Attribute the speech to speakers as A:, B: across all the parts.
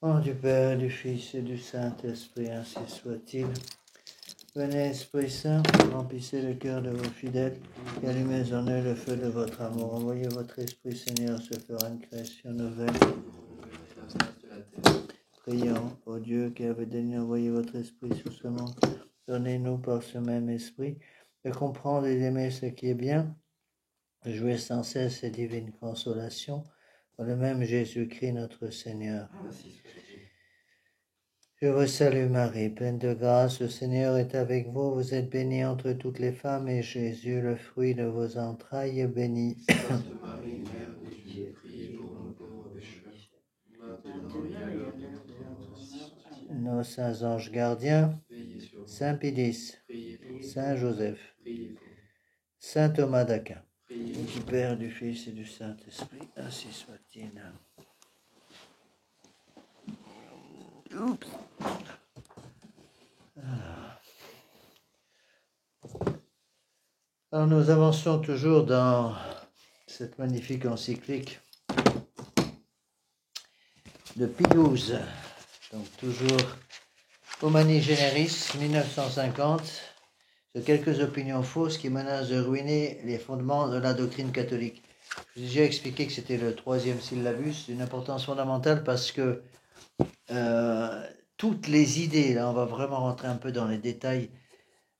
A: Au nom du Père, du Fils et du Saint-Esprit, ainsi soit-il. Venez, Esprit Saint, remplissez le cœur de vos fidèles et allumez en eux le feu de votre amour. Envoyez votre Esprit, Seigneur, se fera une création nouvelle. Prions, ô Dieu, qui avez daigné envoyer votre Esprit sur ce monde. Donnez-nous par ce même Esprit de comprendre et d'aimer ce qui est bien, de jouer sans cesse ces divines consolations, par le même Jésus-Christ notre Seigneur. Je vous salue Marie, pleine de grâce, le Seigneur est avec vous, vous êtes bénie entre toutes les femmes, et Jésus, le fruit de vos entrailles, est béni.
B: Sainte Marie, Mère de Dieu, priez pour nous pauvres pécheurs, maintenant et à l'heure de notre mort, ainsi soit-il.
A: Nos saints anges gardiens,
B: Veillez sur nous,
A: Saint Pédis,
B: priez pour nous,
A: Saint Joseph,
B: priez pour nous,
A: Saint Thomas d'Aquin,
B: priez
A: et du Père, du Fils et du Saint-Esprit, ainsi soit-il. Oups. Alors nous avançons toujours dans cette magnifique encyclique de Pie XII, donc toujours Humani Generis 1950, sur quelques opinions fausses qui menacent de ruiner les fondements de la doctrine catholique. Je vous ai déjà expliqué que c'était le troisième syllabus, d'une importance fondamentale parce que toutes les idées, là on va vraiment rentrer un peu dans les détails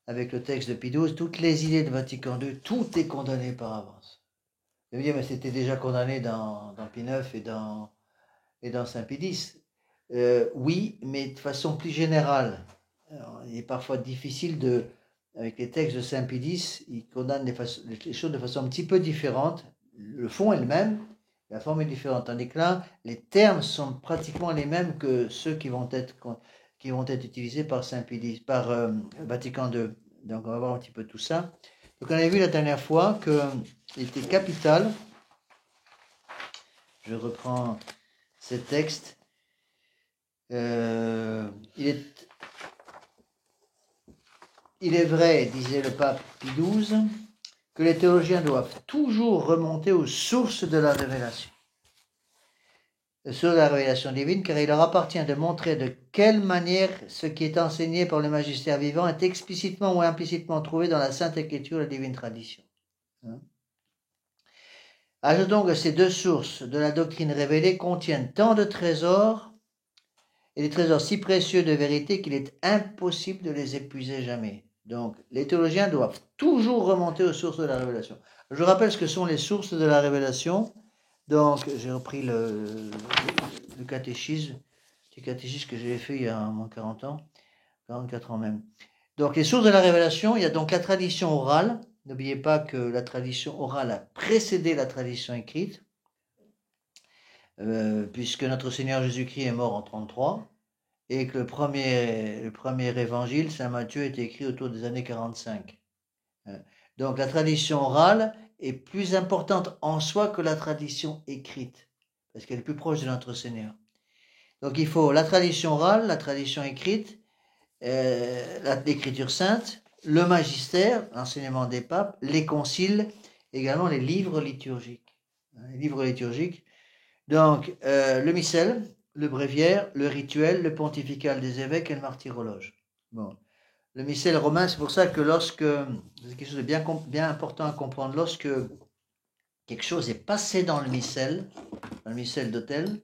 A: avec le texte de Pie XII, toutes les idées de Vatican II, tout est condamné par avance. Vous allez me dire, mais c'était déjà condamné dans Pie IX et dans Saint Pie X. Oui, mais de façon plus générale. Alors, il est parfois difficile de, avec les textes de Saint Pie X, il condamne les choses de façon un petit peu différente. Le fond est le même, la forme est différente. Tandis que là, les termes sont pratiquement les mêmes que ceux qui vont être utilisés par Saint Pie X, par Vatican II. Donc on va voir un petit peu tout ça. Donc on avait vu la dernière fois qu'il était capital. Je reprends ces textes. Il est vrai, disait le pape Pie XII, que les théologiens doivent toujours remonter aux sources de la révélation. Sur la révélation divine, car il leur appartient de montrer de quelle manière ce qui est enseigné par le magistère vivant est explicitement ou implicitement trouvé dans la Sainte Écriture et la divine tradition. Ajoutons que ces deux sources de la doctrine révélée contiennent tant de trésors et des trésors si précieux de vérité qu'il est impossible de les épuiser jamais. Donc, les théologiens doivent toujours remonter aux sources de la révélation. Je rappelle ce que sont les sources de la révélation. Donc, j'ai repris le catéchisme, petit catéchisme que j'ai fait il y a moins 40 ans, 44 ans même. Donc, les sources de la révélation, il y a donc la tradition orale. N'oubliez pas que la tradition orale a précédé la tradition écrite, puisque notre Seigneur Jésus-Christ est mort en 33, et que le premier évangile, Saint Matthieu, est écrit autour des années 45. Donc, la tradition orale est plus importante en soi que la tradition écrite, parce qu'elle est plus proche de notre Seigneur. Donc, il faut la tradition orale, la tradition écrite, l'écriture sainte, le magistère, l'enseignement des papes, les conciles, également les livres liturgiques. Les livres liturgiques. Donc, le missel, le bréviaire, le rituel, le pontifical des évêques et le martyrologe. Bon. Le missel romain, c'est pour ça que c'est quelque chose de bien important à comprendre, lorsque quelque chose est passé dans le missel d'autel,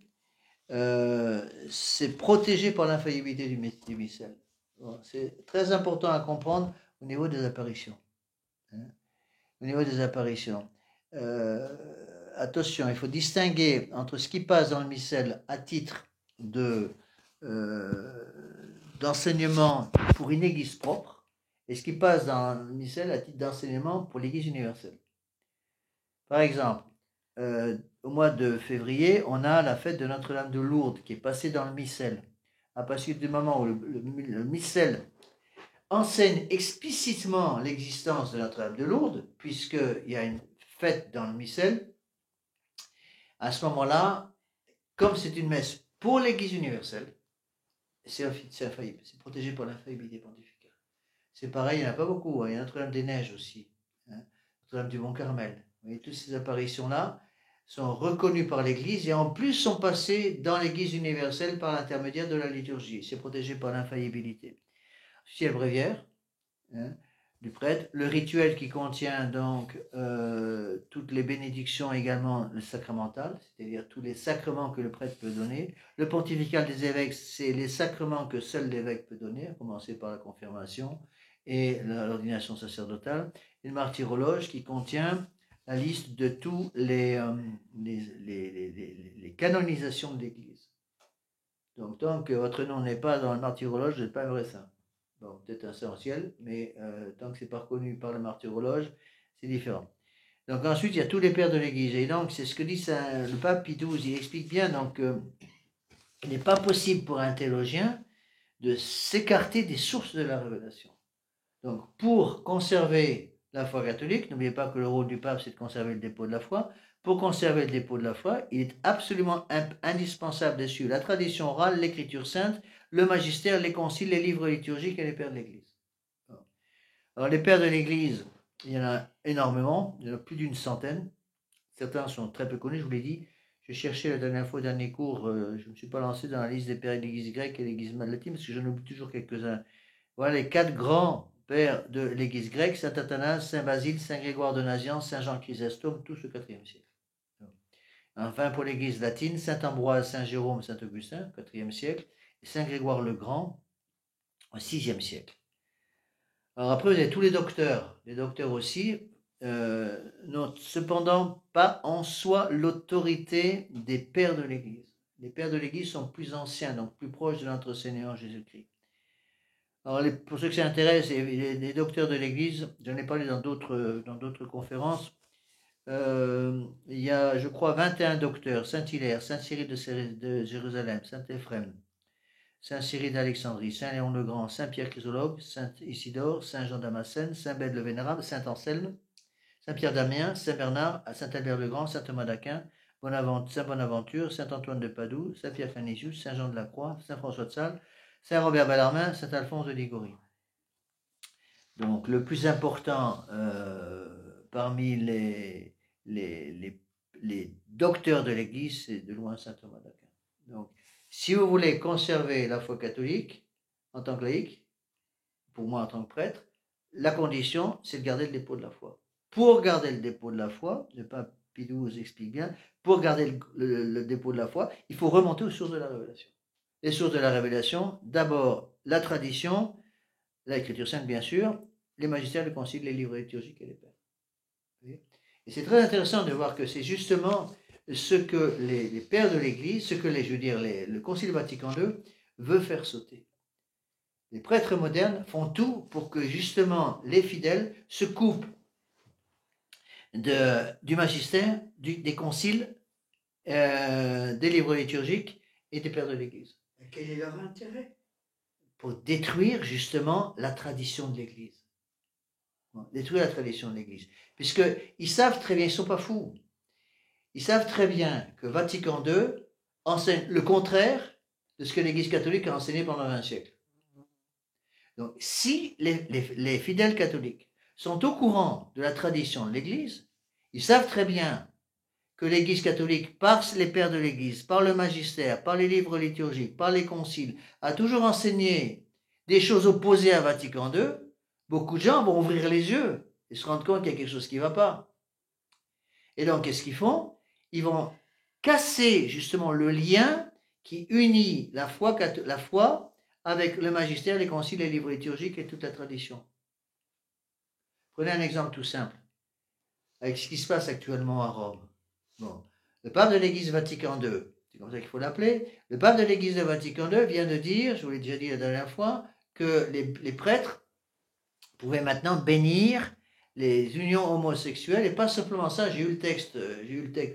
A: c'est protégé par l'infaillibilité du missel. Bon, c'est très important à comprendre au niveau des apparitions. Au niveau des apparitions. Attention, il faut distinguer entre ce qui passe dans le missel à titre d'enseignement pour une église propre et ce qui passe dans le missel à titre d'enseignement pour l'église universelle. Par exemple, au mois de février, on a la fête de Notre-Dame de Lourdes qui est passée dans le missel. À partir du moment où le missel enseigne explicitement l'existence de Notre-Dame de Lourdes, puisqu'il y a une fête dans le missel, à ce moment-là, comme c'est une messe pour l'Église universelle, c'est infaillible, c'est protégé par l'infaillibilité pontificale. C'est pareil, il n'y en a pas beaucoup, hein. Il y a Notre-Dame des Neiges aussi, hein, Notre-Dame du Mont-Carmel. Vous voyez, toutes ces apparitions-là, sont reconnus par l'Église et en plus sont passés dans l'Église universelle par l'intermédiaire de la liturgie. C'est protégé par l'infaillibilité. Ciel bréviaire, hein, du prêtre, le rituel qui contient donc toutes les bénédictions également le sacramental, c'est-à-dire tous les sacrements que le prêtre peut donner. Le pontifical des évêques, c'est les sacrements que seul l'évêque peut donner, à commencer par la confirmation et l'ordination sacerdotale. Et le martyrologe qui contient la liste de tous les canonisations de l'Église. Donc tant que votre nom n'est pas dans le martyrologe, vous n'êtes pas un vrai saint. Bon, peut-être un saint au ciel, mais tant que ce n'est pas reconnu par le martyrologe, c'est différent. Donc ensuite, il y a tous les pères de l'Église. Et donc, c'est ce que dit le pape Pie XII. Il explique bien donc, il n'est pas possible pour un théologien de s'écarter des sources de la révélation. Donc, pour conserver la foi catholique, n'oubliez pas que le rôle du pape, c'est de conserver le dépôt de la foi. Pour conserver le dépôt de la foi, il est absolument indispensable de suivre la tradition orale, l'écriture sainte, le magistère, les conciles, les livres liturgiques et les pères de l'Église. Alors, les pères de l'Église, il y en a énormément, il y en a plus d'une centaine. Certains sont très peu connus, je vous l'ai dit. Je cherchais la dernière fois, dernier cours, je ne me suis pas lancé dans la liste des pères de l'Église grecque et de l'Église latine, parce que j'en oublie toujours quelques-uns. Voilà les 4 grands pères de l'Église grecque, saint Athanas, saint Basile, saint Grégoire de Nazianze, saint Jean Chrysostome, tous au IVe siècle. Enfin, pour l'Église latine, saint Ambroise, saint Jérôme, saint Augustin, IVe siècle, et saint Grégoire le Grand, au VIe siècle. Alors après, vous avez tous les docteurs aussi, n'ont cependant pas en soi l'autorité des pères de l'Église. Les pères de l'Église sont plus anciens, donc plus proches de notre Seigneur Jésus-Christ. Alors, pour ceux qui s'intéressent, les docteurs de l'Église, j'en ai parlé dans d'autres conférences, il y a, je crois, 21 docteurs: Saint Hilaire, Saint Cyril de Jérusalem, Saint Éphrem, Saint Cyril d'Alexandrie, Saint Léon le Grand, Saint Pierre Chrysologue, Saint Isidore, Saint Jean Damascène, Saint Bède le Vénérable, Saint Anselme, Saint Pierre d'Amiens, Saint Bernard, Saint Albert le Grand, Saint Thomas d'Aquin, Saint Bonaventure, Saint Antoine de Padoue, Saint Pierre Canisius, Saint Jean de la Croix, Saint François de Sales, Saint Robert Bellarmin, Saint Alphonse de Liguori. Donc le plus important parmi les docteurs de l'Église, c'est de loin Saint Thomas d'Aquin. Donc si vous voulez conserver la foi catholique en tant que laïc, pour moi en tant que prêtre, la condition, c'est de garder le dépôt de la foi. Pour garder le dépôt de la foi, le pape Pie XII explique bien, pour garder le dépôt de la foi, il faut remonter aux sources de la révélation. Les sources de la révélation, d'abord la tradition, l'écriture sainte bien sûr, les magistères, le concile, les livres liturgiques et les pères. Et c'est très intéressant de voir que c'est justement ce que les pères de l'Église, ce que le Concile Vatican II veut faire sauter. Les prêtres modernes font tout pour que justement les fidèles se coupent du magistère, des conciles, des livres liturgiques et des pères de l'Église.
B: Et quel est leur intérêt?
A: Pour détruire justement la tradition de l'Église. Détruire la tradition de l'Église. Puisqu'ils savent très bien, ils ne sont pas fous, ils savent très bien que Vatican II enseigne le contraire de ce que l'Église catholique a enseigné pendant 20 siècles. Donc, si les fidèles catholiques sont au courant de la tradition de l'Église, ils savent très bien que l'Église catholique, par les pères de l'Église, par le magistère, par les livres liturgiques, par les conciles, a toujours enseigné des choses opposées à Vatican II, beaucoup de gens vont ouvrir les yeux et se rendre compte qu'il y a quelque chose qui ne va pas. Et donc, qu'est-ce qu'ils font? Ils vont casser justement le lien qui unit la foi avec le magistère, les conciles, les livres liturgiques et toute la tradition. Prenez un exemple tout simple, avec ce qui se passe actuellement à Rome. Bon, le pape de l'Église Vatican II, c'est comme ça qu'il faut l'appeler, le pape de l'Église de Vatican II vient de dire, je vous l'ai déjà dit la dernière fois, que les prêtres pouvaient maintenant bénir les unions homosexuelles, et pas simplement ça, j'ai eu le texte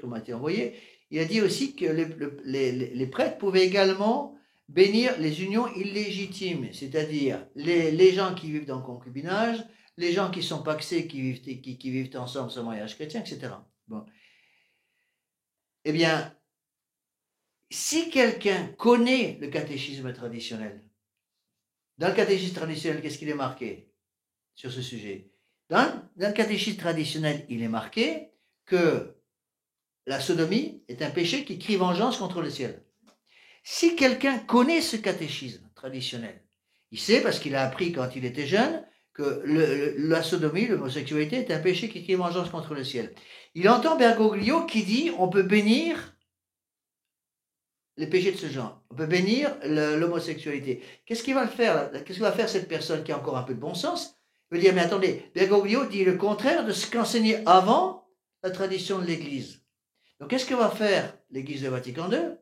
A: qu'on m'a été envoyé, il a dit aussi que les prêtres pouvaient également bénir les unions illégitimes, c'est-à-dire les gens qui vivent dans le concubinage, les gens qui sont pacsés, qui vivent ensemble sans mariage chrétien, etc. Bon. Eh bien, si quelqu'un connaît le catéchisme traditionnel, dans le catéchisme traditionnel, qu'est-ce qu'il est marqué sur ce sujet? Dans le catéchisme traditionnel, il est marqué que la sodomie est un péché qui crie vengeance contre le ciel. Si quelqu'un connaît ce catéchisme traditionnel, il sait, parce qu'il a appris quand il était jeune, que la sodomie, l'homosexualité, est un péché qui crie vengeance contre le ciel. Il entend Bergoglio qui dit on peut bénir les péchés de ce genre, on peut bénir l'homosexualité. Qu'est-ce qu'il va faire? Qu'est-ce qu'il va faire cette personne qui a encore un peu de bon sens? Il va dire mais attendez, Bergoglio dit le contraire de ce qu'enseignait avant la tradition de l'Église. Donc qu'est-ce que va faire l'Église de Vatican II?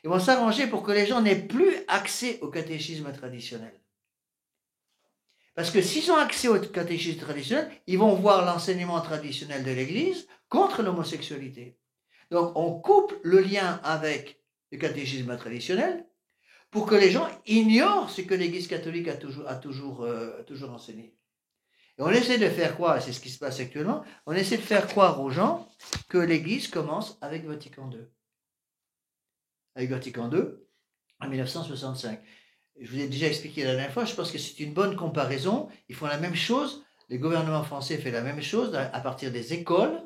A: Ils vont s'arranger pour que les gens n'aient plus accès au catéchisme traditionnel. Parce que s'ils ont accès au catéchisme traditionnel, ils vont voir l'enseignement traditionnel de l'Église contre l'homosexualité. Donc on coupe le lien avec le catéchisme traditionnel pour que les gens ignorent ce que l'Église catholique a toujours enseigné. Et on essaie de faire croire, c'est ce qui se passe actuellement, on essaie de faire croire aux gens que l'Église commence avec Vatican II. Avec Vatican II, en 1965. Je vous ai déjà expliqué la dernière fois, je pense que c'est une bonne comparaison. Ils font la même chose, le gouvernement français fait la même chose à partir des écoles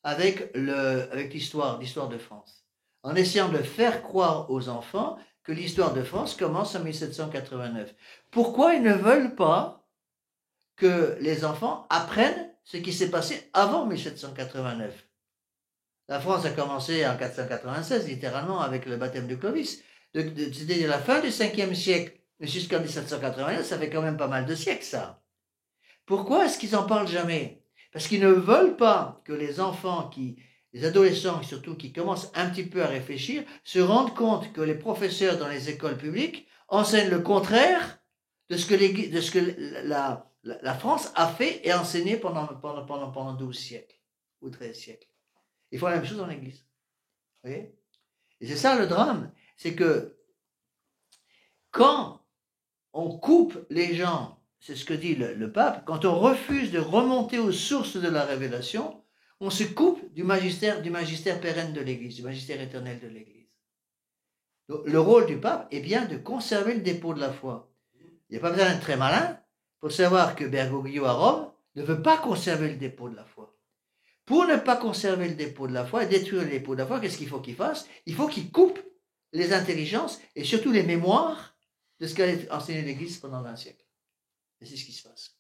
A: avec l'histoire de France. En essayant de faire croire aux enfants que l'histoire de France commence en 1789. Pourquoi ils ne veulent pas que les enfants apprennent ce qui s'est passé avant 1789? La France a commencé en 496, littéralement, avec le baptême de Clovis. C'est-à-dire la fin du 5e siècle jusqu'en 1789, ça fait quand même pas mal de siècles, ça. Pourquoi est-ce qu'ils n'en parlent jamais? Parce qu'ils ne veulent pas que les enfants, les adolescents surtout, qui commencent un petit peu à réfléchir, se rendent compte que les professeurs dans les écoles publiques enseignent le contraire de ce que la France a fait et enseigné pendant 12 siècles ou 13 siècles. Ils font la même chose dans l'Église. Vous voyez? Et c'est ça le drame, c'est que quand on coupe les gens, c'est ce que dit le pape, quand on refuse de remonter aux sources de la révélation, on se coupe du magistère pérenne de l'Église, du magistère éternel de l'Église. Donc, le rôle du pape est bien de conserver le dépôt de la foi. Il n'y a pas besoin d'être très malin pour savoir que Bergoglio à Rome ne veut pas conserver le dépôt de la foi. Pour ne pas conserver le dépôt de la foi et détruire le dépôt de la foi, qu'est-ce qu'il faut qu'il fasse? Il faut qu'il coupe les intelligences et surtout les mémoires de ce qu'a enseigné l'Église pendant 20 siècles. Et c'est ce qui se passe.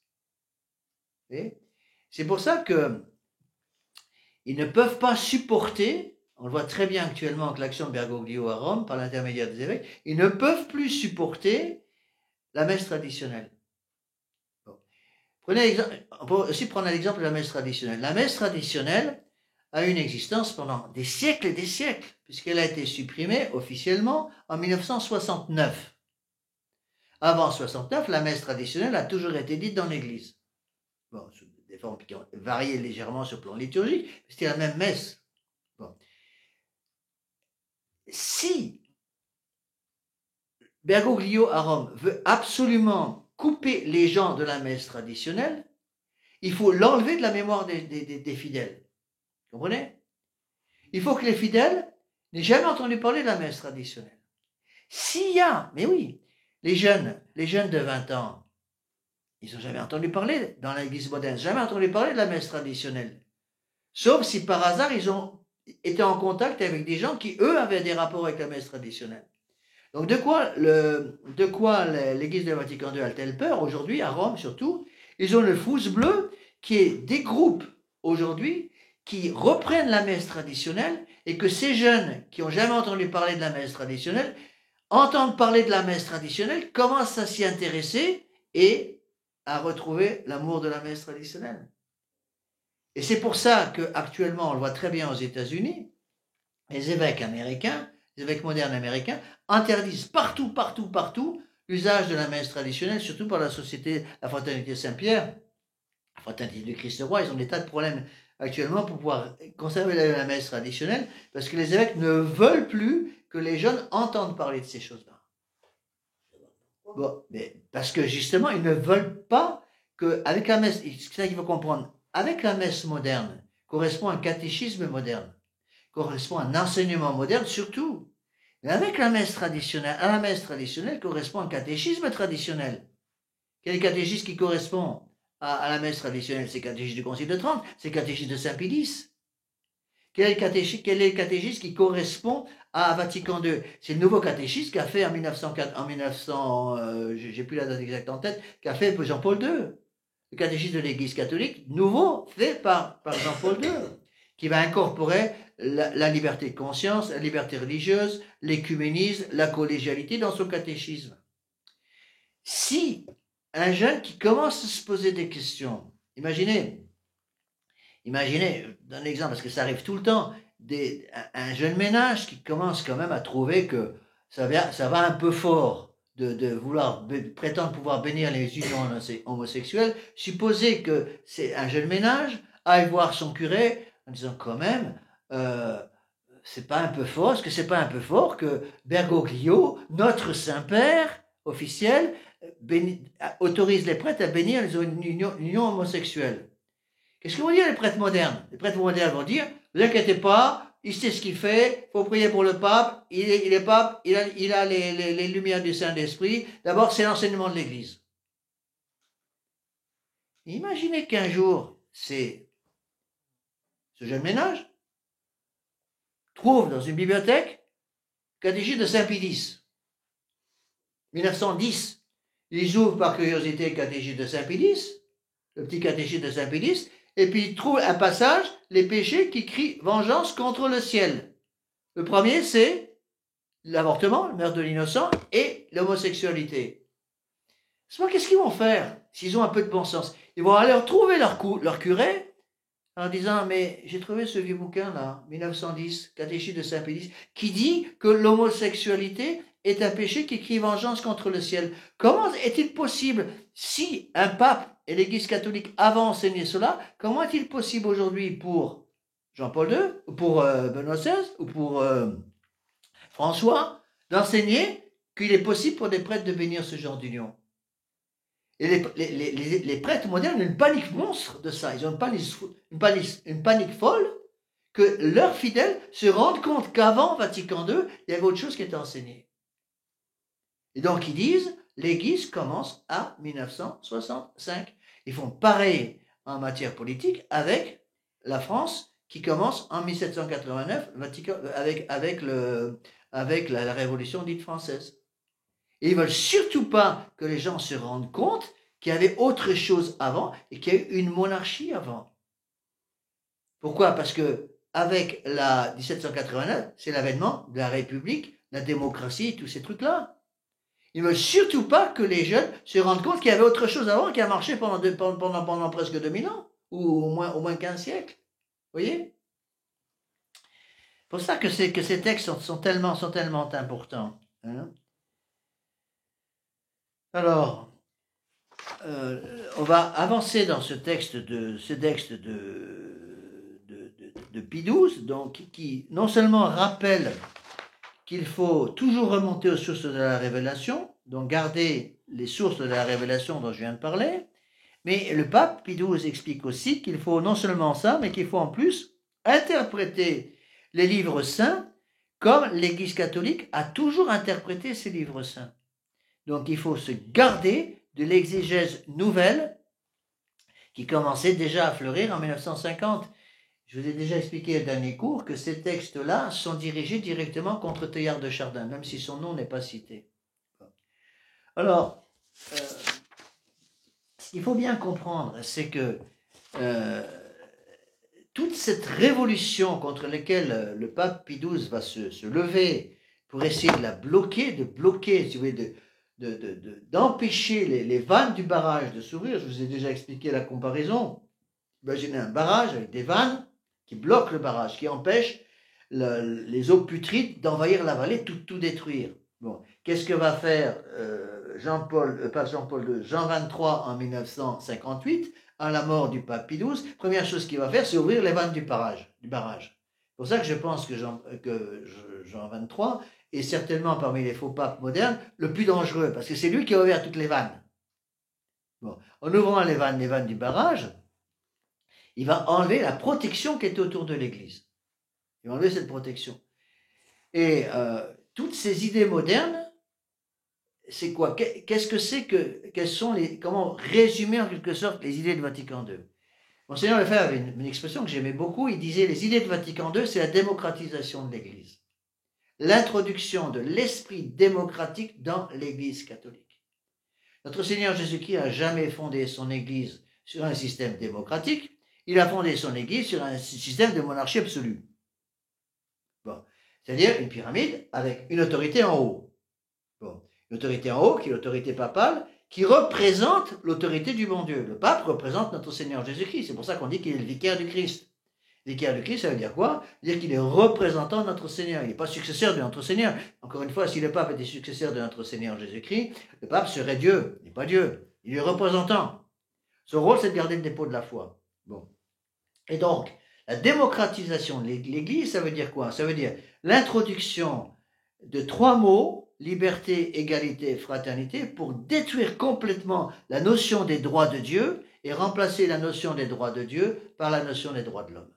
A: Et c'est pour ça qu'ils ne peuvent pas supporter, on le voit très bien actuellement avec l'action de Bergoglio à Rome par l'intermédiaire des évêques, ils ne peuvent plus supporter la messe traditionnelle. On peut aussi prendre l'exemple de la messe traditionnelle. La messe traditionnelle a une existence pendant des siècles et des siècles, puisqu'elle a été supprimée officiellement en 1969. Avant 1969, la messe traditionnelle a toujours été dite dans l'Église. Bon, sous des formes qui ont varié légèrement sur le plan liturgique, mais c'était la même messe. Bon. Si Bergoglio à Rome veut absolument couper les gens de la messe traditionnelle, il faut l'enlever de la mémoire des fidèles. Vous comprenez? Il faut que les fidèles n'aient jamais entendu parler de la messe traditionnelle. S'il y a, mais oui, les jeunes de 20 ans, ils n'ont jamais entendu parler, dans l'Église moderne, jamais entendu parler de la messe traditionnelle. Sauf si par hasard, ils ont été en contact avec des gens qui, eux, avaient des rapports avec la messe traditionnelle. Donc de quoi l'Église de Vatican II a-t-elle peur aujourd'hui, à Rome surtout? Ils ont le Fous bleu qui est des groupes aujourd'hui qui reprennent la messe traditionnelle et que ces jeunes qui n'ont jamais entendu parler de la messe traditionnelle entendent parler de la messe traditionnelle, commencent à s'y intéresser et à retrouver l'amour de la messe traditionnelle. Et c'est pour ça qu'actuellement, on le voit très bien aux États-Unis, les évêques américains, les évêques modernes américains, interdisent partout l'usage de la messe traditionnelle, surtout par la société, la Fraternité Saint-Pierre, la Fraternité du Christ-Roi. Ils ont des tas de problèmes actuellement pour pouvoir conserver la messe traditionnelle, parce que les évêques ne veulent plus que les jeunes entendent parler de ces choses-là. Bon, mais parce que justement, ils ne veulent pas qu'avec la messe, c'est ça qu'il faut comprendre, avec la messe moderne, correspond un catéchisme moderne, correspond un enseignement moderne surtout. Mais avec la messe traditionnelle, à la messe traditionnelle correspond un catéchisme traditionnel. Quel catéchisme qui correspond à la messe traditionnelle? C'est le catéchisme du Concile de Trente, c'est le catéchisme de Saint Pie X. Quel est le catéchisme qui correspond à Vatican II? C'est le nouveau catéchisme qu'a fait en 1900, j'ai plus la date exacte en tête, qu'a fait Jean-Paul II. Le catéchisme de l'Église catholique, nouveau, fait par Jean-Paul II, qui va incorporer la liberté de conscience, la liberté religieuse, l'écuménisme, la collégialité dans son catéchisme. Si un jeune qui commence à se poser des questions, imaginez, d'un exemple, parce que ça arrive tout le temps, un jeune ménage qui commence quand même à trouver que ça va un peu fort de vouloir prétendre pouvoir bénir les unions homosexuelles, supposez que c'est un jeune ménage aille voir son curé en disant quand même, c'est pas un peu fort, est-ce que c'est pas un peu fort que Bergoglio, notre Saint-Père officiel, autorise les prêtres à bénir les unions homosexuelles? Qu'est-ce que vont dire les prêtres modernes? Les prêtres modernes vont dire, ne vous inquiétez pas, il sait ce qu'il fait, il faut prier pour le pape, il est pape, il a les lumières du Saint-Esprit. D'abord, c'est l'enseignement de l'Église. Imaginez qu'un jour, ce jeune ménage trouve dans une bibliothèque le catéchisme de Saint-Pie X. 1910, ils ouvrent par curiosité le catéchisme de Saint-Pie X, le petit catéchisme de Saint-Pie X, et puis il trouve un passage, les péchés qui crient vengeance contre le ciel. Le premier, c'est l'avortement, le meurtre de l'innocent, et l'homosexualité. Qu'est-ce qu'ils vont faire s'ils ont un peu de bon sens? Ils vont aller retrouver leur curé en disant, mais j'ai trouvé ce vieux bouquin là, 1910, catéchisme de Saint-Pie X, qui dit que l'homosexualité est un péché qui crie vengeance contre le ciel. Comment est-il possible, si un pape et l'Église catholique avaient enseigné cela, comment est-il possible aujourd'hui pour Jean-Paul II, ou pour Benoît XVI, ou pour François, d'enseigner qu'il est possible pour des prêtres de bénir ce genre d'union? Et les prêtres modernes ont une panique monstre de ça. Ils ont une panique folle que leurs fidèles se rendent compte qu'avant Vatican II, il y avait autre chose qui était enseignée. Et donc ils disent, l'Église commence à 1965. Ils font pareil en matière politique avec la France qui commence en 1789 avec la Révolution dite française. Et ils ne veulent surtout pas que les gens se rendent compte qu'il y avait autre chose avant et qu'il y a eu une monarchie avant. Pourquoi? Parce que avec la 1789, c'est l'avènement de la République, la démocratie, tous ces trucs-là. Ils ne veulent surtout pas que les jeunes se rendent compte qu'il y avait autre chose avant qui a marché pendant presque 2000 ans, ou au moins 15 siècles. Vous voyez? C'est pour ça que ces textes sont tellement importants. Hein? Alors, on va avancer dans ce texte de Pie XII, donc, qui non seulement rappelle qu'il faut toujours remonter aux sources de la révélation, donc garder les sources de la révélation dont je viens de parler, mais le pape Pie XII explique aussi qu'il faut non seulement ça, mais qu'il faut en plus interpréter les livres saints comme l'Église catholique a toujours interprété ces livres saints. Donc il faut se garder de l'exégèse nouvelle qui commençait déjà à fleurir en 1950. Je vous ai déjà expliqué au dernier cours que ces textes-là sont dirigés directement contre Teilhard de Chardin, même si son nom n'est pas cité. Alors, ce qu'il faut bien comprendre, c'est que toute cette révolution contre laquelle le pape Pie XII va se lever pour essayer de la bloquer, si vous voulez, d'empêcher les vannes du barrage de s'ouvrir. Je vous ai déjà expliqué la comparaison. Imaginez un barrage avec des vannes qui bloquent le barrage, qui empêchent les eaux putrides d'envahir la vallée, tout détruire. Bon, qu'est-ce que va faire Jean XXIII en 1958, à la mort du pape Pie XII? Première chose qu'il va faire, c'est ouvrir les vannes du barrage. C'est pour ça que je pense que Jean XXIII est certainement parmi les faux papes modernes le plus dangereux, parce que c'est lui qui a ouvert toutes les vannes. Bon, en ouvrant les vannes du barrage, il va enlever la protection qui était autour de l'Église. Il va enlever cette protection. Et toutes ces idées modernes, c'est quoi? Qu'est-ce que c'est comment résumer en quelque sorte les idées de Vatican II? Monseigneur Lefebvre avait une expression que j'aimais beaucoup, il disait les idées de Vatican II, c'est la démocratisation de l'Église. L'introduction de l'esprit démocratique dans l'Église catholique. Notre Seigneur Jésus-Christ n'a jamais fondé son Église sur un système démocratique, il a fondé son Église sur un système de monarchie absolue. Bon. C'est-à-dire une pyramide avec une autorité en haut. Bon. Une autorité en haut, qui est l'autorité papale, qui représente l'autorité du bon Dieu. Le pape représente notre Seigneur Jésus-Christ. C'est pour ça qu'on dit qu'il est le vicaire du Christ. Le vicaire du Christ, ça veut dire quoi? Ça veut dire qu'il est représentant de notre Seigneur. Il n'est pas successeur de notre Seigneur. Encore une fois, si le pape était successeur de notre Seigneur Jésus-Christ, le pape serait Dieu. Il n'est pas Dieu. Il est représentant. Son rôle, c'est de garder le dépôt de la foi. Bon. Et donc, la démocratisation de l'Église, ça veut dire quoi? Ça veut dire l'introduction de 3 mots, liberté, égalité, fraternité, pour détruire complètement la notion des droits de Dieu et remplacer la notion des droits de Dieu par la notion des droits de l'homme.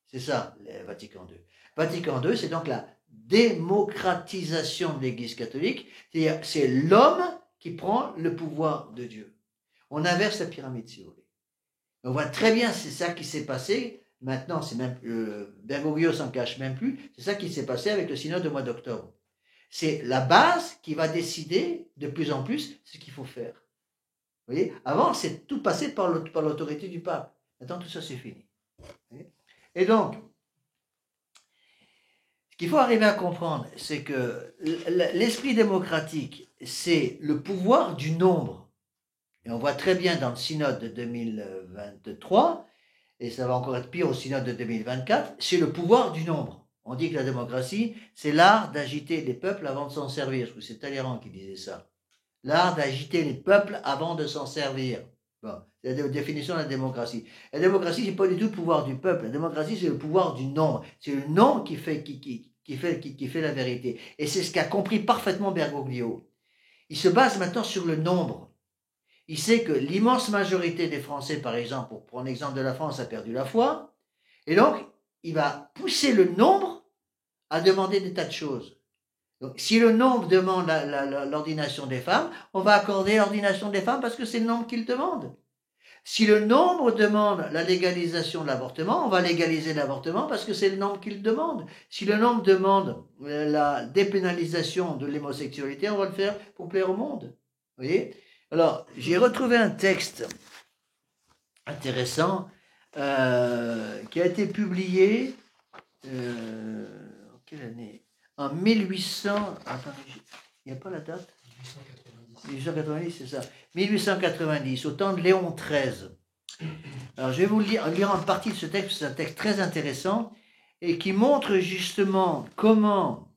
A: C'est ça, le Vatican II. Vatican II, c'est donc la démocratisation de l'Église catholique, c'est-à-dire c'est l'homme qui prend le pouvoir de Dieu. On inverse la pyramide, si vous voulez. On voit très bien, c'est ça qui s'est passé. Maintenant, c'est même Bergoglio s'en cache même plus. C'est ça qui s'est passé avec le synode au mois d'octobre. C'est la base qui va décider de plus en plus ce qu'il faut faire. Vous voyez, avant, c'est tout passé par l'autorité du pape. Maintenant, tout ça, c'est fini. Et donc, ce qu'il faut arriver à comprendre, c'est que l'esprit démocratique, c'est le pouvoir du nombre. Et on voit très bien dans le synode de 2023, et ça va encore être pire au synode de 2024, c'est le pouvoir du nombre. On dit que la démocratie, c'est l'art d'agiter les peuples avant de s'en servir. C'est Talleyrand qui disait ça. L'art d'agiter les peuples avant de s'en servir. Bon, c'est la définition de la démocratie. La démocratie, c'est pas du tout le pouvoir du peuple. La démocratie, c'est le pouvoir du nombre. C'est le nombre qui fait la vérité. Et c'est ce qu'a compris parfaitement Bergoglio. Il se base maintenant sur le nombre. Il sait que l'immense majorité des Français, par exemple, pour prendre l'exemple de la France, a perdu la foi. Et donc, il va pousser le nombre à demander des tas de choses. Donc, si le nombre demande l'ordination des femmes, on va accorder l'ordination des femmes parce que c'est le nombre qui le demande. Si le nombre demande la légalisation de l'avortement, on va légaliser l'avortement parce que c'est le nombre qui le demande. Si le nombre demande la dépénalisation de l'homosexualité, on va le faire pour plaire au monde. Vous voyez? Alors, j'ai retrouvé un texte intéressant qui a été publié en quelle année? En 1800. Attendez, il n'y a pas la date? 1890, c'est ça. 1890, au temps de Léon XIII. Alors, je vais vous lire en partie de ce texte, c'est un texte très intéressant et qui montre justement comment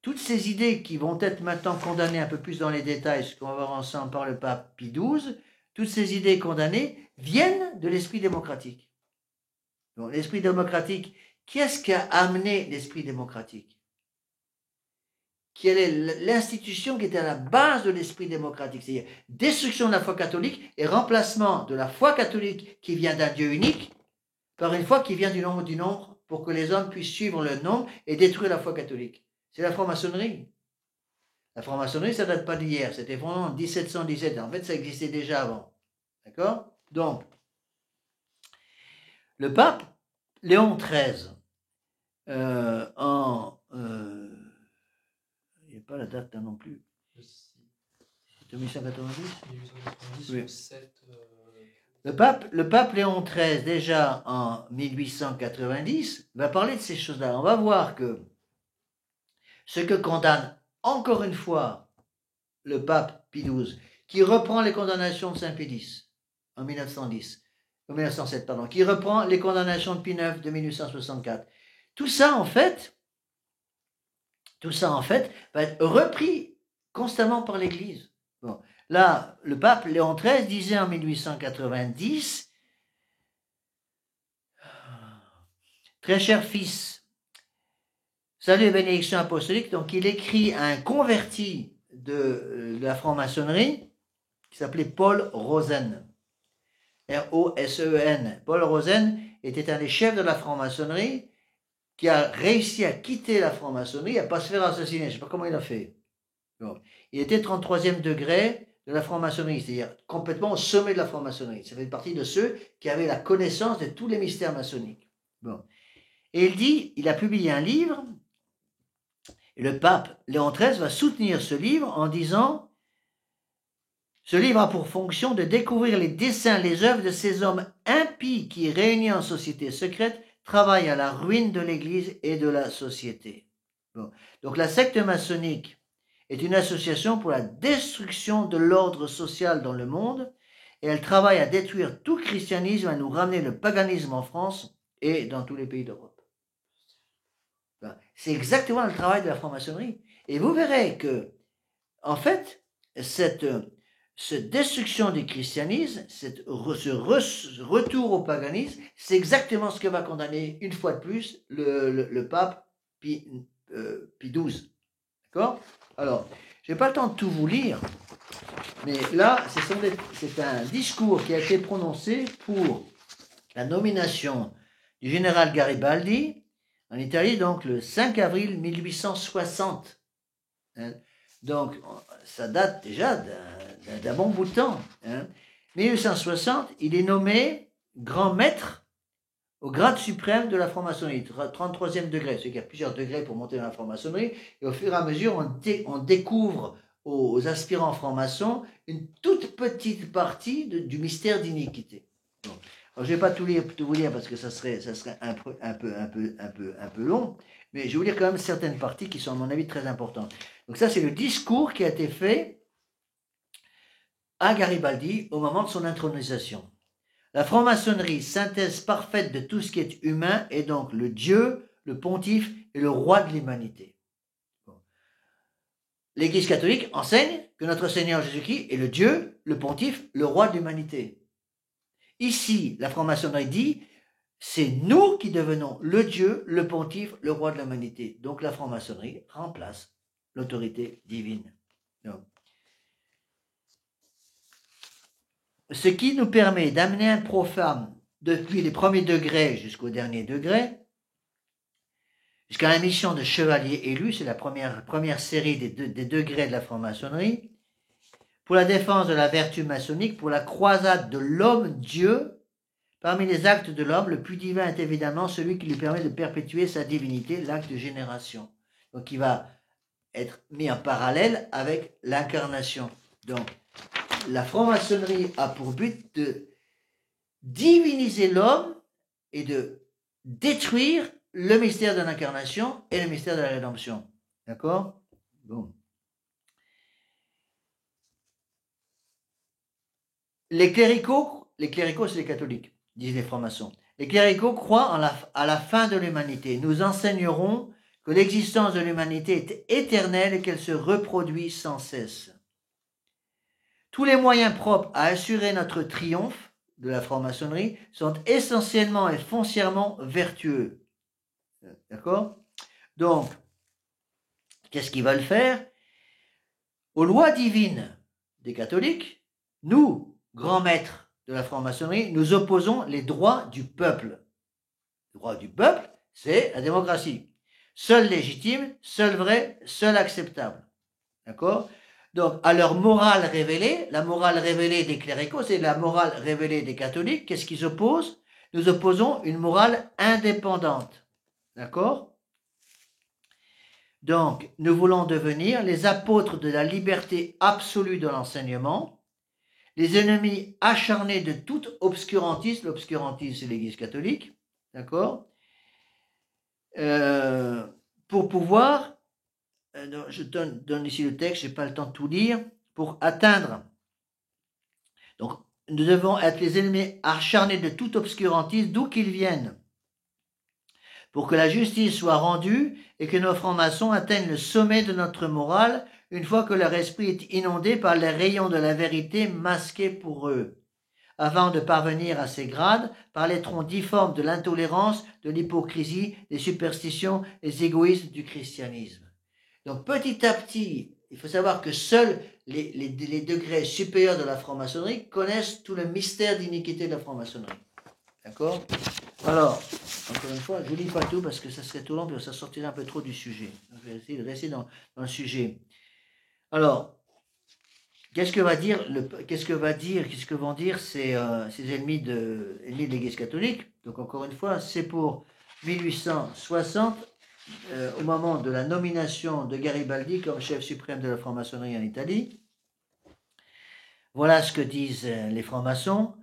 A: toutes ces idées qui vont être maintenant condamnées un peu plus dans les détails, ce qu'on va voir ensemble par le pape Pie XII, toutes ces idées condamnées viennent de l'esprit démocratique. Donc, l'esprit démocratique, qu'est-ce qui a amené l'esprit démocratique? Quelle est l'institution qui était à la base de l'esprit démocratique? C'est-à-dire destruction de la foi catholique et remplacement de la foi catholique qui vient d'un Dieu unique par une foi qui vient du nombre pour que les hommes puissent suivre le nombre et détruire la foi catholique. C'est la franc-maçonnerie. La franc-maçonnerie, ça ne date pas d'hier, c'était fondé en 1717. En fait, ça existait déjà avant. D'accord? Donc, le pape Léon XIII, il n'y a pas la date là non plus. C'est 1890 oui. Le pape Léon XIII, déjà en 1890, va parler de ces choses-là. On va voir que ce que condamne encore une fois le pape Pie XII, qui reprend les condamnations de Saint Pie X en 1907, pardon, qui reprend les condamnations de Pie IX de 1864. Tout ça, en fait, va être repris constamment par l'Église. Bon. Là, le pape Léon XIII disait en 1890, très cher fils, salut et bénédiction apostolique. Donc, il écrit à un converti de la franc-maçonnerie qui s'appelait Paul Rosen. R-O-S-E-N. Paul Rosen était un des chefs de la franc-maçonnerie qui a réussi à quitter la franc-maçonnerie, à ne pas se faire assassiner. Je ne sais pas comment il a fait. Bon. Il était 33e degré de la franc-maçonnerie, c'est-à-dire complètement au sommet de la franc-maçonnerie. Ça fait partie de ceux qui avaient la connaissance de tous les mystères maçonniques. Bon. Et il dit, il a publié un livre, et le pape Léon XIII va soutenir ce livre en disant, ce livre a pour fonction de découvrir les desseins, les œuvres de ces hommes impies qui, réunis en société secrète, travaillent à la ruine de l'Église et de la société. Bon. Donc la secte maçonnique est une association pour la destruction de l'ordre social dans le monde, et elle travaille à détruire tout christianisme, à nous ramener le paganisme en France et dans tous les pays d'Europe. C'est exactement le travail de la franc-maçonnerie. Et vous verrez que, en fait, cette destruction du christianisme, ce retour au paganisme, c'est exactement ce que va condamner une fois de plus le pape Pie XII. D'accord? Alors, je n'ai pas le temps de tout vous lire, mais là, c'est un discours qui a été prononcé pour la nomination du général Garibaldi en Italie, donc le 5 avril 1860. Donc, ça date déjà d'un bon bout de temps. 1860, il est nommé grand maître au grade suprême de la franc-maçonnerie, 33e degré. C'est qu'il y a plusieurs degrés pour monter dans la franc-maçonnerie, et au fur et à mesure, on découvre aux aspirants francs-maçons une toute petite partie du mystère d'iniquité. Bon. Alors, je ne vais pas tout vous lire parce que ça serait un peu long, mais je vais vous lire quand même certaines parties qui sont, à mon avis, très importantes. Donc ça, c'est le discours qui a été fait à Garibaldi au moment de son intronisation. La franc-maçonnerie, synthèse parfaite de tout ce qui est humain, est donc le Dieu, le pontife et le roi de l'humanité. Bon. L'Église catholique enseigne que notre Seigneur Jésus-Christ est le Dieu, le pontife, le roi de l'humanité. Ici, la franc-maçonnerie dit, c'est nous qui devenons le Dieu, le pontife, le roi de l'humanité. Donc la franc-maçonnerie remplace l'autorité divine. Donc, ce qui nous permet d'amener un profane depuis les premiers degrés jusqu'au dernier degré, jusqu'à la mission de chevalier élu, c'est la première série des degrés de la franc-maçonnerie, pour la défense de la vertu maçonnique, pour la croisade de l'homme-dieu. Parmi les actes de l'homme, le plus divin est évidemment celui qui lui permet de perpétuer sa divinité, l'acte de génération. Donc il va être mis en parallèle avec l'incarnation. Donc la franc-maçonnerie a pour but de diviniser l'homme et de détruire le mystère de l'incarnation et le mystère de la rédemption. D'accord? Bon. Les cléricaux, c'est les catholiques, disent les francs-maçons. Les cléricaux croient à la fin de l'humanité. Nous enseignerons que l'existence de l'humanité est éternelle et qu'elle se reproduit sans cesse. Tous les moyens propres à assurer notre triomphe de la franc-maçonnerie sont essentiellement et foncièrement vertueux. D'accord? Donc, qu'est-ce qu'ils veulent faire? Aux lois divines des catholiques, nous, grands maîtres de la franc-maçonnerie, nous opposons les droits du peuple. Le droit du peuple, c'est la démocratie. Seul légitime, seul vrai, seul acceptable. D'accord? Donc, à leur morale révélée, la morale révélée des cléricaux, c'est la morale révélée des catholiques. Qu'est-ce qu'ils opposent? Nous opposons une morale indépendante. D'accord? Donc, nous voulons devenir les apôtres de la liberté absolue de l'enseignement, les ennemis acharnés de tout obscurantisme. L'obscurantisme, c'est l'Église catholique. D'accord? Pour pouvoir, je donne ici le texte, je n'ai pas le temps de tout lire, pour atteindre. Donc, nous devons être les ennemis acharnés de tout obscurantisme, d'où qu'ils viennent, pour que la justice soit rendue et que nos francs-maçons atteignent le sommet de notre morale une fois que leur esprit est inondé par les rayons de la vérité masqués pour eux. Avant de parvenir à ces grades, par les troncs difformes de l'intolérance, de l'hypocrisie, des superstitions, des égoïsmes du christianisme. Donc petit à petit, il faut savoir que seuls les degrés supérieurs de la franc-maçonnerie connaissent tout le mystère d'iniquité de la franc-maçonnerie. D'accord? Alors, encore une fois, je ne lis pas tout parce que ça serait trop long et ça sortirait un peu trop du sujet. Donc, je vais essayer de rester dans le sujet. Alors, qu'est-ce que vont dire ces ennemis de l'Église catholique? Donc encore une fois, c'est pour 1860, au moment de la nomination de Garibaldi comme chef suprême de la franc-maçonnerie en Italie. Voilà ce que disent les francs-maçons.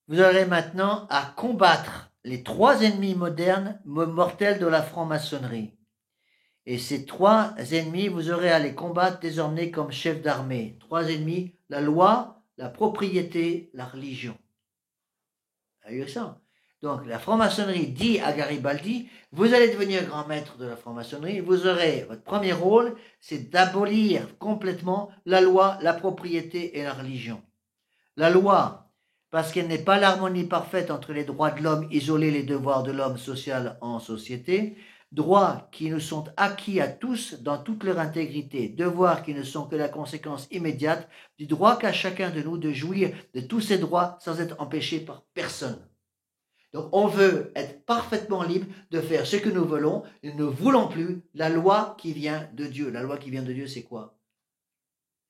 A: Vous aurez maintenant à combattre les 3 ennemis modernes mortels de la franc-maçonnerie. Et ces 3 ennemis, vous aurez à les combattre désormais comme chef d'armée. 3 ennemis, la loi, la propriété, la religion. Vous avez vu ça? Donc la franc-maçonnerie dit à Garibaldi, vous allez devenir grand maître de la franc-maçonnerie, vous aurez, votre premier rôle, c'est d'abolir complètement la loi, la propriété et la religion. La loi, parce qu'elle n'est pas l'harmonie parfaite entre les droits de l'homme isolés et les devoirs de l'homme social en société, droits qui nous sont acquis à tous dans toute leur intégrité, devoirs qui ne sont que la conséquence immédiate du droit qu'a chacun de nous de jouir de tous ses droits sans être empêché par personne. Donc on veut être parfaitement libre de faire ce que nous voulons, nous ne voulons plus la loi qui vient de Dieu. La loi qui vient de Dieu, c'est quoi?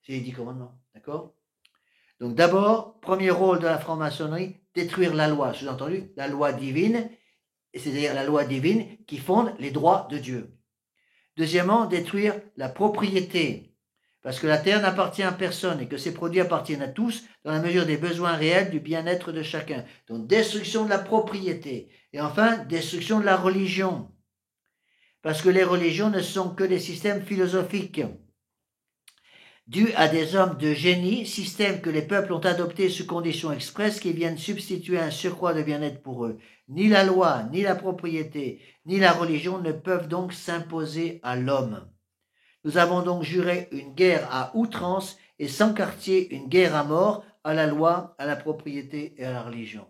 A: C'est les 10 commandements, d'accord? Donc d'abord, premier rôle de la franc-maçonnerie, détruire la loi, sous-entendu, la loi divine, c'est-à-dire la loi divine qui fonde les droits de Dieu. Deuxièmement, détruire la propriété, parce que la terre n'appartient à personne et que ses produits appartiennent à tous dans la mesure des besoins réels du bien-être de chacun. Donc destruction de la propriété. Et enfin, destruction de la religion, parce que les religions ne sont que des systèmes philosophiques dus à des hommes de génie, systèmes que les peuples ont adoptés sous conditions expresses qui viennent substituer un surcroît de bien-être pour eux. Ni la loi, ni la propriété, ni la religion ne peuvent donc s'imposer à l'homme. Nous avons donc juré une guerre à outrance et sans quartier une guerre à mort à la loi, à la propriété et à la religion.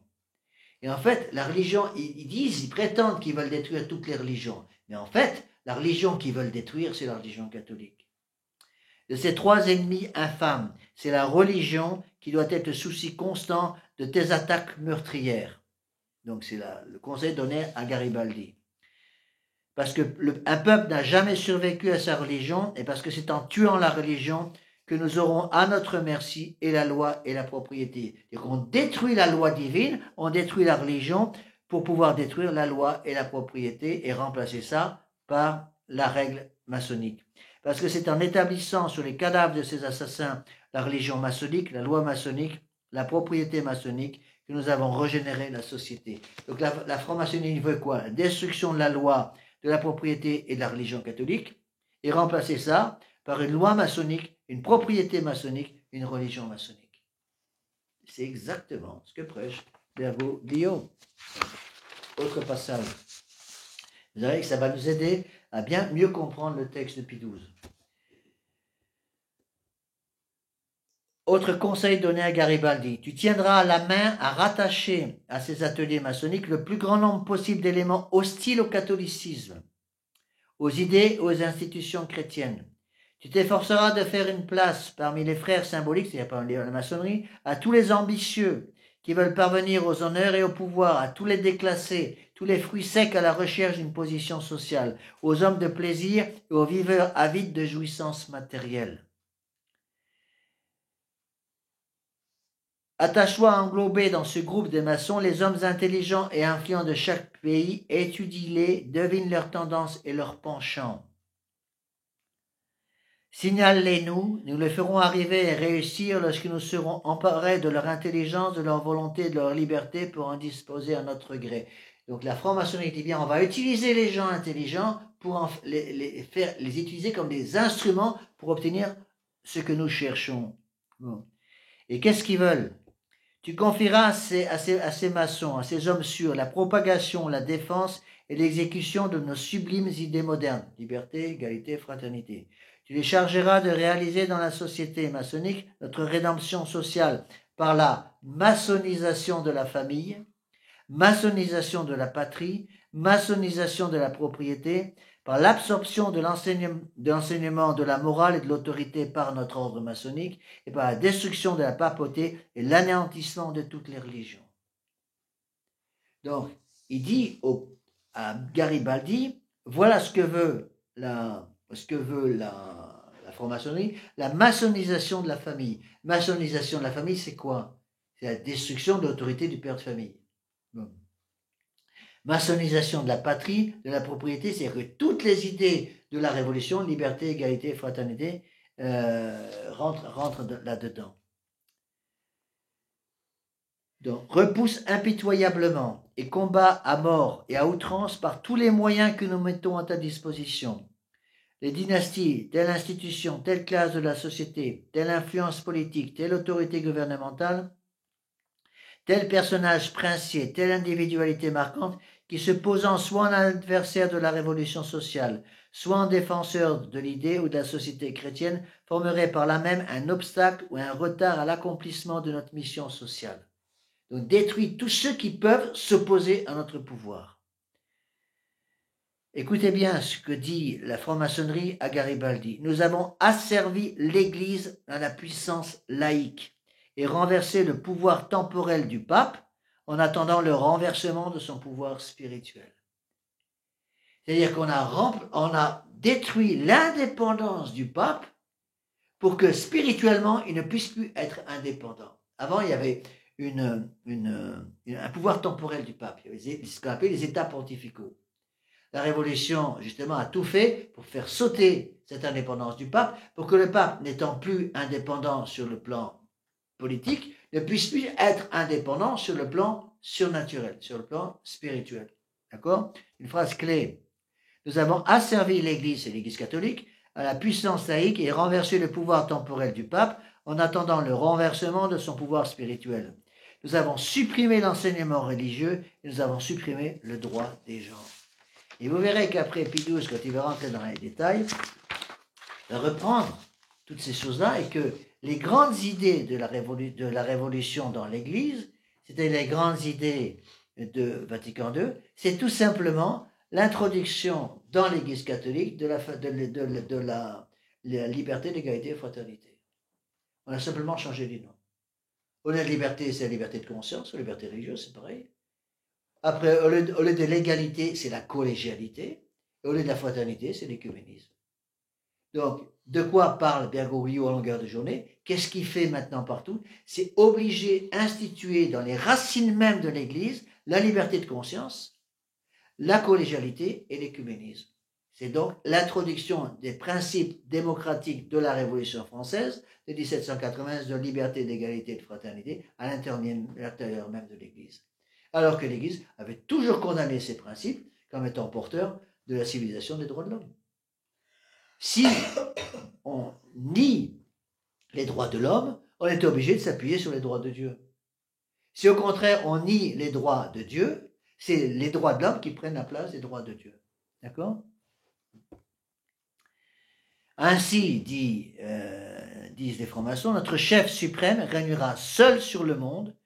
A: Et en fait, la religion, ils prétendent qu'ils veulent détruire toutes les religions. Mais en fait, la religion qu'ils veulent détruire, c'est la religion catholique. De ces 3 ennemis infâmes, c'est la religion qui doit être le souci constant de tes attaques meurtrières. Donc c'est le conseil donné à Garibaldi. Parce que un peuple n'a jamais survécu à sa religion, et parce que c'est en tuant la religion que nous aurons à notre merci et la loi et la propriété. Et qu'on détruit la loi divine, on détruit la religion pour pouvoir détruire la loi et la propriété et remplacer ça par la règle maçonnique. Parce que c'est en établissant sur les cadavres de ces assassins la religion maçonnique, la loi maçonnique, la propriété maçonnique, que nous avons régénéré la société. Donc la franc-maçonnerie veut quoi? La destruction de la loi, de la propriété et de la religion catholique, et remplacer ça par une loi maçonnique, une propriété maçonnique, une religion maçonnique. C'est exactement ce que prêche Bergoglio. Autre passage. Vous verrez que ça va nous aider à bien mieux comprendre le texte de Pie XII. Autre conseil donné à Garibaldi, tu tiendras la main à rattacher à ces ateliers maçonniques le plus grand nombre possible d'éléments hostiles au catholicisme, aux idées et aux institutions chrétiennes. Tu t'efforceras de faire une place parmi les frères symboliques, c'est-à-dire parmi la maçonnerie, à tous les ambitieux qui veulent parvenir aux honneurs et au pouvoir, à tous les déclassés, tous les fruits secs à la recherche d'une position sociale, aux hommes de plaisir et aux viveurs avides de jouissances matérielles. Attache-toi à englober dans ce groupe des maçons les hommes intelligents et influents de chaque pays, étudie-les, devine leurs tendances et leurs penchants. Signale-les-nous, nous les ferons arriver et réussir lorsque nous serons emparés de leur intelligence, de leur volonté, de leur liberté pour en disposer à notre gré. Donc la franc-maçonnerie dit bien, on va utiliser les gens intelligents pour les utiliser comme des instruments pour obtenir ce que nous cherchons. Bon. Et qu'est-ce qu'ils veulent? Tu confieras à ces maçons, à ces hommes sûrs, la propagation, la défense et l'exécution de nos sublimes idées modernes, liberté, égalité, fraternité. Tu les chargeras de réaliser dans la société maçonnique notre rédemption sociale par la maçonnisation de la famille, maçonnisation de la patrie, maçonnisation de la propriété, par l'absorption de l'enseignement de la morale et de l'autorité par notre ordre maçonnique, et par la destruction de la papauté et l'anéantissement de toutes les religions. Donc, il dit à Garibaldi, voilà ce que veut la la franc-maçonnerie, la maçonnisation de la famille. Maçonnisation de la famille, c'est quoi? C'est la destruction de l'autorité du père de famille. Bon. Maçonnisation de la patrie, de la propriété, c'est-à-dire que toutes les idées de la révolution, liberté, égalité, fraternité, rentrent là-dedans. Donc, repousse impitoyablement et combat à mort et à outrance par tous les moyens que nous mettons à ta disposition. Les dynasties, telle institution, telle classe de la société, telle influence politique, telle autorité gouvernementale, tel personnage princier, telle individualité marquante, qui se posant soit en adversaire de la révolution sociale, soit en défenseur de l'idée ou de la société chrétienne, formerait par là même un obstacle ou un retard à l'accomplissement de notre mission sociale. Donc détruit tous ceux qui peuvent s'opposer à notre pouvoir. Écoutez bien ce que dit la franc-maçonnerie à Garibaldi. Nous avons asservi l'Église à la puissance laïque et renversé le pouvoir temporel du pape en attendant le renversement de son pouvoir spirituel. C'est-à-dire qu'on a détruit l'indépendance du pape pour que spirituellement il ne puisse plus être indépendant. Avant, il y avait un pouvoir temporel du pape. Il y avait ce qu'on appelait les états pontificaux. La Révolution, justement, a tout fait pour faire sauter cette indépendance du pape, pour que le pape, n'étant plus indépendant sur le plan politique, ne puisse plus être indépendant sur le plan surnaturel, sur le plan spirituel. D'accord? Une phrase clé. Nous avons asservi l'Église, et l'Église catholique, à la puissance laïque et renversé le pouvoir temporel du pape en attendant le renversement de son pouvoir spirituel. Nous avons supprimé l'enseignement religieux et nous avons supprimé le droit des gens. Et vous verrez qu'après Pie XII, quand il va rentrer dans les détails, il va reprendre toutes ces choses-là et que les grandes idées de la révolution dans l'Église, c'était les grandes idées de Vatican II, c'est tout simplement l'introduction dans l'Église catholique de la liberté, l'égalité et la fraternité. On a simplement changé les noms. Au lieu de liberté, c'est la liberté de conscience, la liberté religieuse, c'est pareil. Après, au lieu de l'égalité, c'est la collégialité. Et au lieu de la fraternité, c'est l'écuménisme. Donc, de quoi parle Bergoglio à longueur de journée? Qu'est-ce qu'il fait maintenant partout? C'est obliger, instituer dans les racines mêmes de l'Église la liberté de conscience, la collégialité et l'écuménisme. C'est donc l'introduction des principes démocratiques de la Révolution française de 1791 de liberté, d'égalité et de fraternité à l'intérieur même de l'Église. Alors que l'Église avait toujours condamné ces principes comme étant porteurs de la civilisation des droits de l'homme. Si on nie les droits de l'homme, on est obligé de s'appuyer sur les droits de Dieu. Si au contraire on nie les droits de Dieu, c'est les droits de l'homme qui prennent la place des droits de Dieu. D'accord? Ainsi, disent les francs-maçons, notre chef suprême régnera seul sur le monde.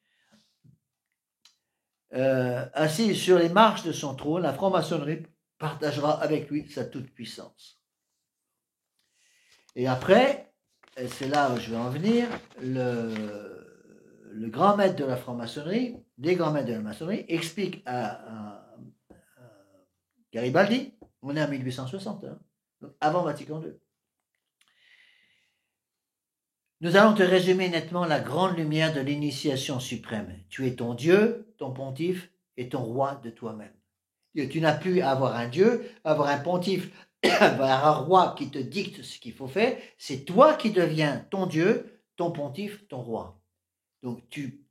A: Assis sur les marches de son trône, la franc-maçonnerie partagera avec lui sa toute-puissance. Et après, et c'est là où je vais en venir, le grand maître de la franc-maçonnerie, des grands maîtres de la maçonnerie, explique à Garibaldi, on est en 1860, hein, donc avant Vatican II. Nous allons te résumer nettement la grande lumière de l'initiation suprême. Tu es ton Dieu, ton pontife et ton roi de toi-même. Tu n'as plus à avoir un Dieu, à avoir un pontife, avoir un roi qui te dicte ce qu'il faut faire. C'est toi qui deviens ton Dieu, ton pontife, ton roi. Donc tu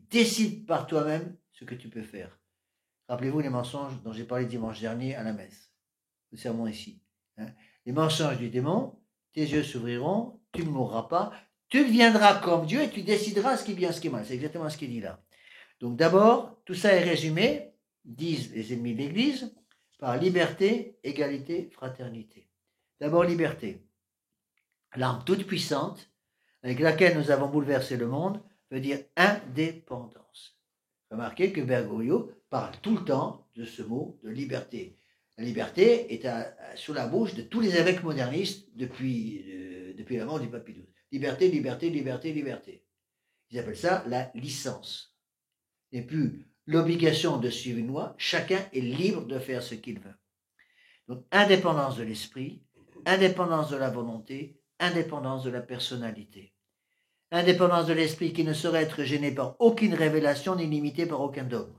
A: décides par toi-même ce que tu peux faire. Rappelez-vous les mensonges dont j'ai parlé dimanche dernier à la messe. Le sermon ici. Hein. Les mensonges du démon, tes yeux s'ouvriront, tu ne mourras pas, tu deviendras comme Dieu et tu décideras ce qui est bien, ce qui est mal. C'est exactement ce qu'il dit là. Donc d'abord, tout ça est résumé, disent les ennemis de l'Église, par liberté, égalité, fraternité. D'abord liberté. L'arme toute puissante avec laquelle nous avons bouleversé le monde veut dire indépendance. Remarquez que Bergoglio parle tout le temps de ce mot de liberté. La liberté est sous la bouche de tous les évêques modernistes depuis la mort du pape Pie XII. Liberté, liberté, liberté, liberté. Ils appellent ça la licence. Et puis, l'obligation de suivre une loi, chacun est libre de faire ce qu'il veut. Donc, indépendance de l'esprit, indépendance de la volonté, indépendance de la personnalité. Indépendance de l'esprit qui ne saurait être gêné par aucune révélation ni limité par aucun dogme.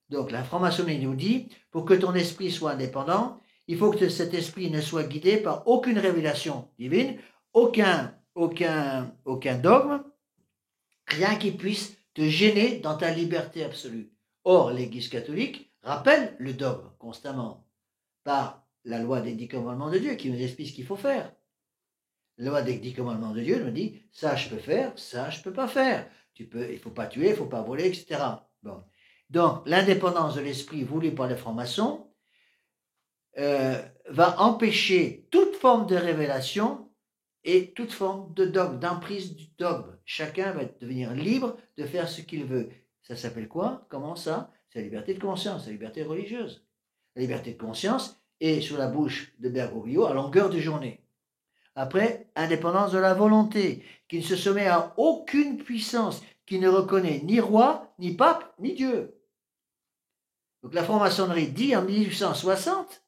A: Donc la franc-maçonnerie nous dit, pour que ton esprit soit indépendant, il faut que cet esprit ne soit guidé par aucune révélation divine, aucun dogme, rien qui puisse te gêner dans ta liberté absolue. Or, l'Église catholique rappelle le dogme constamment par la loi des 10 commandements de Dieu qui nous explique ce qu'il faut faire. La loi des 10 commandements de Dieu nous dit, ça je peux faire, ça je peux pas faire. Il ne faut pas tuer, il ne faut pas voler, etc. Bon. Donc, l'indépendance de l'esprit voulue par les francs-maçons va empêcher toute forme de révélation et toute forme de dogme, d'emprise du dogme. Chacun va devenir libre de faire ce qu'il veut. Ça s'appelle quoi? Comment ça? C'est la liberté de conscience, la liberté religieuse. La liberté de conscience est sur la bouche de Bergoglio à longueur de journée. Après, indépendance de la volonté, qui ne se soumet à aucune puissance, qui ne reconnaît ni roi, ni pape, ni Dieu. Donc la franc-maçonnerie dit en 1860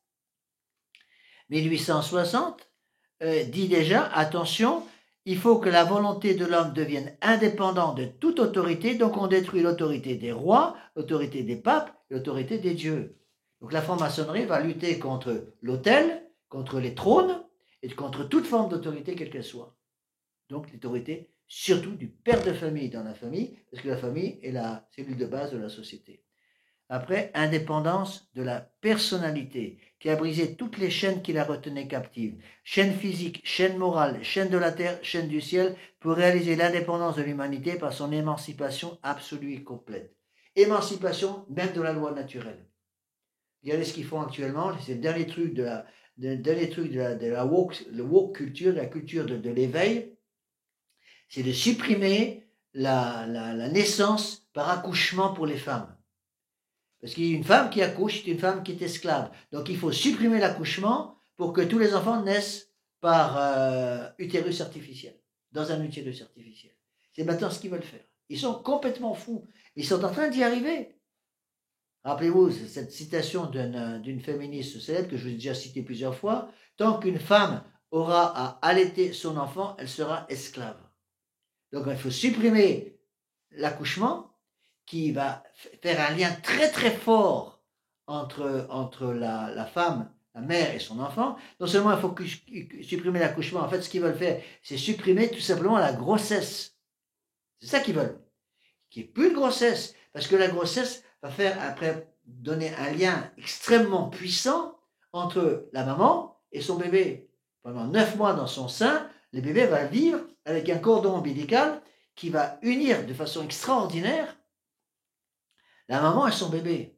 A: dit déjà, attention, il faut que la volonté de l'homme devienne indépendante de toute autorité, donc on détruit l'autorité des rois, l'autorité des papes, l'autorité des dieux. Donc la franc-maçonnerie va lutter contre l'autel, contre les trônes, et contre toute forme d'autorité, quelle qu'elle soit. Donc l'autorité, surtout du père de famille dans la famille, parce que la famille est la cellule de base de la société. Après, indépendance de la personnalité, qui a brisé toutes les chaînes qui la retenaient captive. Chaîne physique, chaîne morale, chaîne de la terre, chaîne du ciel, pour réaliser l'indépendance de l'humanité par son émancipation absolue et complète. Émancipation même de la loi naturelle. Regardez ce qu'ils font actuellement, c'est le dernier truc de la woke culture, la culture de l'éveil, c'est de supprimer la naissance par accouchement pour les femmes. Parce qu'une femme qui accouche, c'est une femme qui est esclave. Donc il faut supprimer l'accouchement pour que tous les enfants naissent par utérus artificiel, dans un utérus artificiel. C'est maintenant ce qu'ils veulent faire. Ils sont complètement fous. Ils sont en train d'y arriver. Rappelez-vous cette citation d'une féministe célèbre que je vous ai déjà citée plusieurs fois. Tant qu'une femme aura à allaiter son enfant, elle sera esclave. Donc il faut supprimer l'accouchement qui va faire un lien très très fort entre la femme, la mère et son enfant. Non seulement il faut supprimer l'accouchement, en fait ce qu'ils veulent faire, c'est supprimer tout simplement la grossesse. C'est ça qu'ils veulent. Qu'il n'y ait plus de grossesse, parce que la grossesse va faire après donner un lien extrêmement puissant entre la maman et son bébé. Pendant 9 mois dans son sein, le bébé va vivre avec un cordon ombilical qui va unir de façon extraordinaire la maman et son bébé.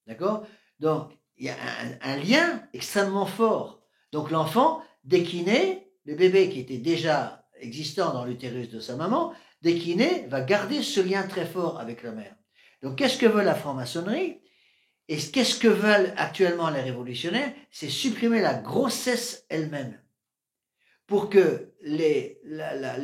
A: D'accord? Donc, il y a un lien extrêmement fort. Donc, l'enfant, dès qu'il naît, le bébé qui était déjà existant dans l'utérus de sa maman, dès qu'il naît, va garder ce lien très fort avec la mère. Donc, qu'est-ce que veut la franc-maçonnerie? Et qu'est-ce que veulent actuellement les révolutionnaires? C'est supprimer la grossesse elle-même. Pour que les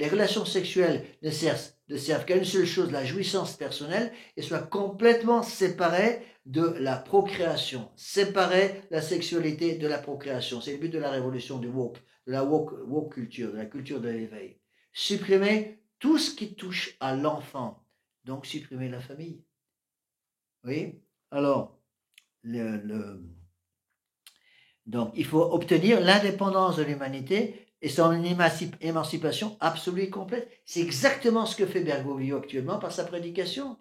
A: relations sexuelles ne servent qu'à une seule chose, la jouissance personnelle, et soient complètement séparées de la procréation. Séparer la sexualité de la procréation. C'est le but de la révolution du woke, de la woke culture, de la culture de l'éveil. Supprimer tout ce qui touche à l'enfant. Donc supprimer la famille. Oui? Alors, donc il faut obtenir l'indépendance de l'humanité et son émancipation absolue et complète. C'est exactement ce que fait Bergoglio actuellement par sa prédication.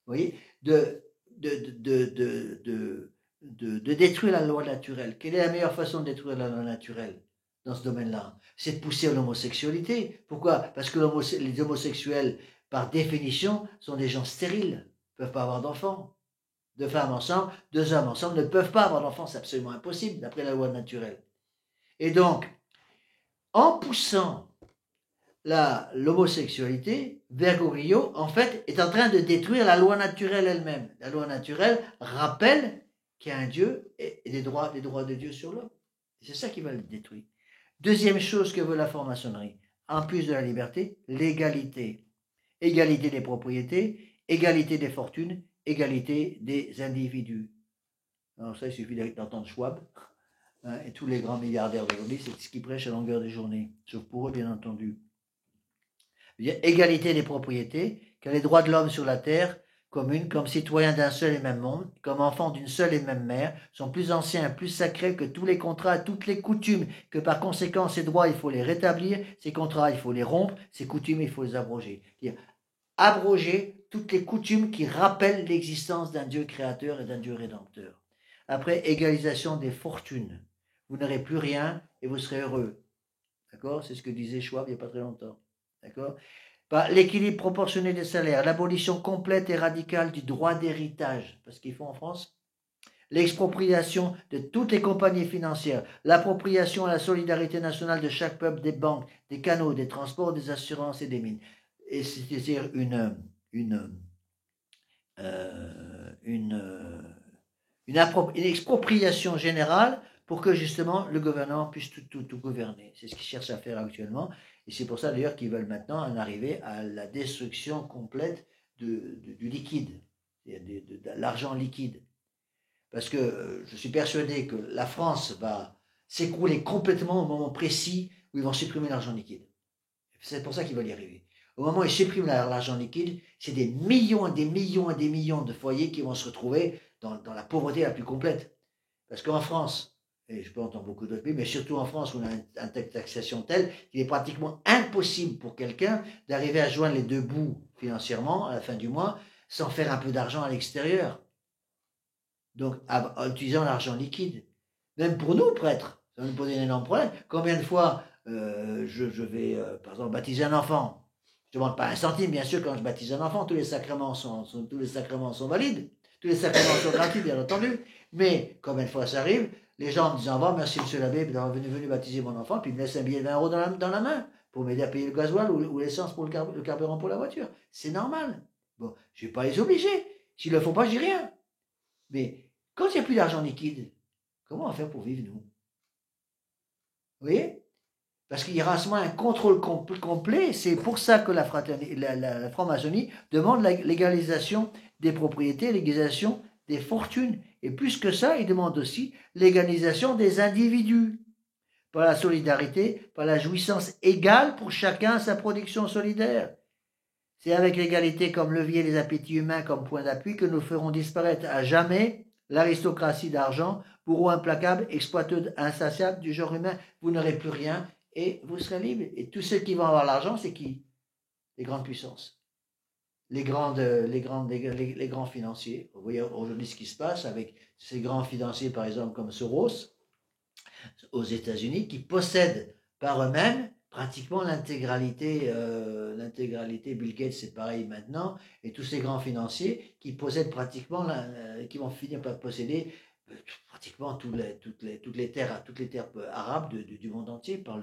A: Vous voyez, de détruire la loi naturelle. Quelle est la meilleure façon de détruire la loi naturelle dans ce domaine-là? C'est de pousser à l'homosexualité. Pourquoi? Parce que les homosexuels, par définition, sont des gens stériles, ne peuvent pas avoir d'enfants. 2 femmes ensemble, 2 hommes ensemble ne peuvent pas avoir d'enfants, c'est absolument impossible d'après la loi naturelle. Et donc, en poussant l'homosexualité, Bergoglio, en fait, est en train de détruire la loi naturelle elle-même. La loi naturelle rappelle qu'il y a un Dieu et les droits de Dieu sur l'homme. C'est ça qui va le détruire. Deuxième chose que veut la franc-maçonnerie, en plus de la liberté, l'égalité. Égalité des propriétés, égalité des fortunes, égalité des individus. Alors ça, il suffit d'entendre Schwab. Hein, et tous les grands milliardaires d'aujourd'hui, c'est ce qu'ils prêchent à longueur de journée. Sauf pour eux, bien entendu. Il y a égalité des propriétés, car les droits de l'homme sur la terre commune, comme citoyens d'un seul et même monde, comme enfants d'une seule et même mère, sont plus anciens et plus sacrés que tous les contrats et toutes les coutumes, que par conséquent ces droits il faut les rétablir, ces contrats il faut les rompre, ces coutumes il faut les abroger. C'est-à-dire abroger toutes les coutumes qui rappellent l'existence d'un Dieu créateur et d'un Dieu rédempteur. Après, égalisation des fortunes. Vous n'aurez plus rien et vous serez heureux. D'accord? C'est ce que disait Schwab il n'y a pas très longtemps. D'accord? L'équilibre proportionné des salaires, l'abolition complète et radicale du droit d'héritage, parce qu'il faut en France, l'expropriation de toutes les compagnies financières, l'appropriation à la solidarité nationale de chaque peuple des banques, des canaux, des transports, des assurances et des mines. Et c'est-à-dire une expropriation générale pour que justement le gouvernement puisse tout gouverner. C'est ce qu'ils cherchent à faire actuellement. Et c'est pour ça d'ailleurs qu'ils veulent maintenant en arriver à la destruction complète du liquide, de l'argent liquide. Parce que je suis persuadé que la France va s'écrouler complètement au moment précis où ils vont supprimer l'argent liquide. C'est pour ça qu'ils veulent y arriver. Au moment où ils suppriment l'argent liquide, c'est des millions et des millions et des millions de foyers qui vont se retrouver dans la pauvreté la plus complète. Parce qu'en France, et je peux entendre beaucoup d'autres pays, mais surtout en France où on a une taxation telle qu'il est pratiquement impossible pour quelqu'un d'arriver à joindre les deux bouts financièrement à la fin du mois sans faire un peu d'argent à l'extérieur. Donc, en utilisant l'argent liquide. Même pour nous, prêtres, ça va nous poser un énorme problème. Combien de fois je vais, par exemple, baptiser un enfant? Je ne demande pas un centime, bien sûr, quand je baptise un enfant, tous les sacrements sont valides. Tous les sacrements sont gratuits, bien entendu. Mais combien de fois ça arrive? Les gens me disent au revoir, merci monsieur l'abbé d'avoir venu baptiser mon enfant, puis ils me laissent un billet de 20 € dans la main pour m'aider à payer le gasoil ou l'essence pour le carburant pour la voiture. C'est normal. Bon, je ne vais pas les obliger. S'ils ne le font pas, je dis rien. Mais quand il n'y a plus d'argent liquide, comment on va faire pour vivre, nous? Vous voyez? Parce qu'il y aura à ce moment un contrôle complet. C'est pour ça que la franc-maçonnerie demande la légalisation des propriétés, légalisation des fortunes. Et plus que ça, il demande aussi l'égalisation des individus. Par la solidarité, par la jouissance égale pour chacun sa production solidaire. C'est avec l'égalité comme levier, les appétits humains comme point d'appui que nous ferons disparaître à jamais l'aristocratie d'argent, bourreau implacable, exploiteur insatiable du genre humain. Vous n'aurez plus rien et vous serez libre. Et tous ceux qui vont avoir l'argent, c'est qui? Les grandes puissances. Les grands financiers. Vous voyez aujourd'hui ce qui se passe avec ces grands financiers, par exemple comme Soros, aux États-Unis, qui possèdent par eux-mêmes pratiquement l'intégralité, Bill Gates c'est pareil maintenant, et tous ces grands financiers qui possèdent pratiquement, qui vont finir par posséder pratiquement toutes les terres arabes du monde entier par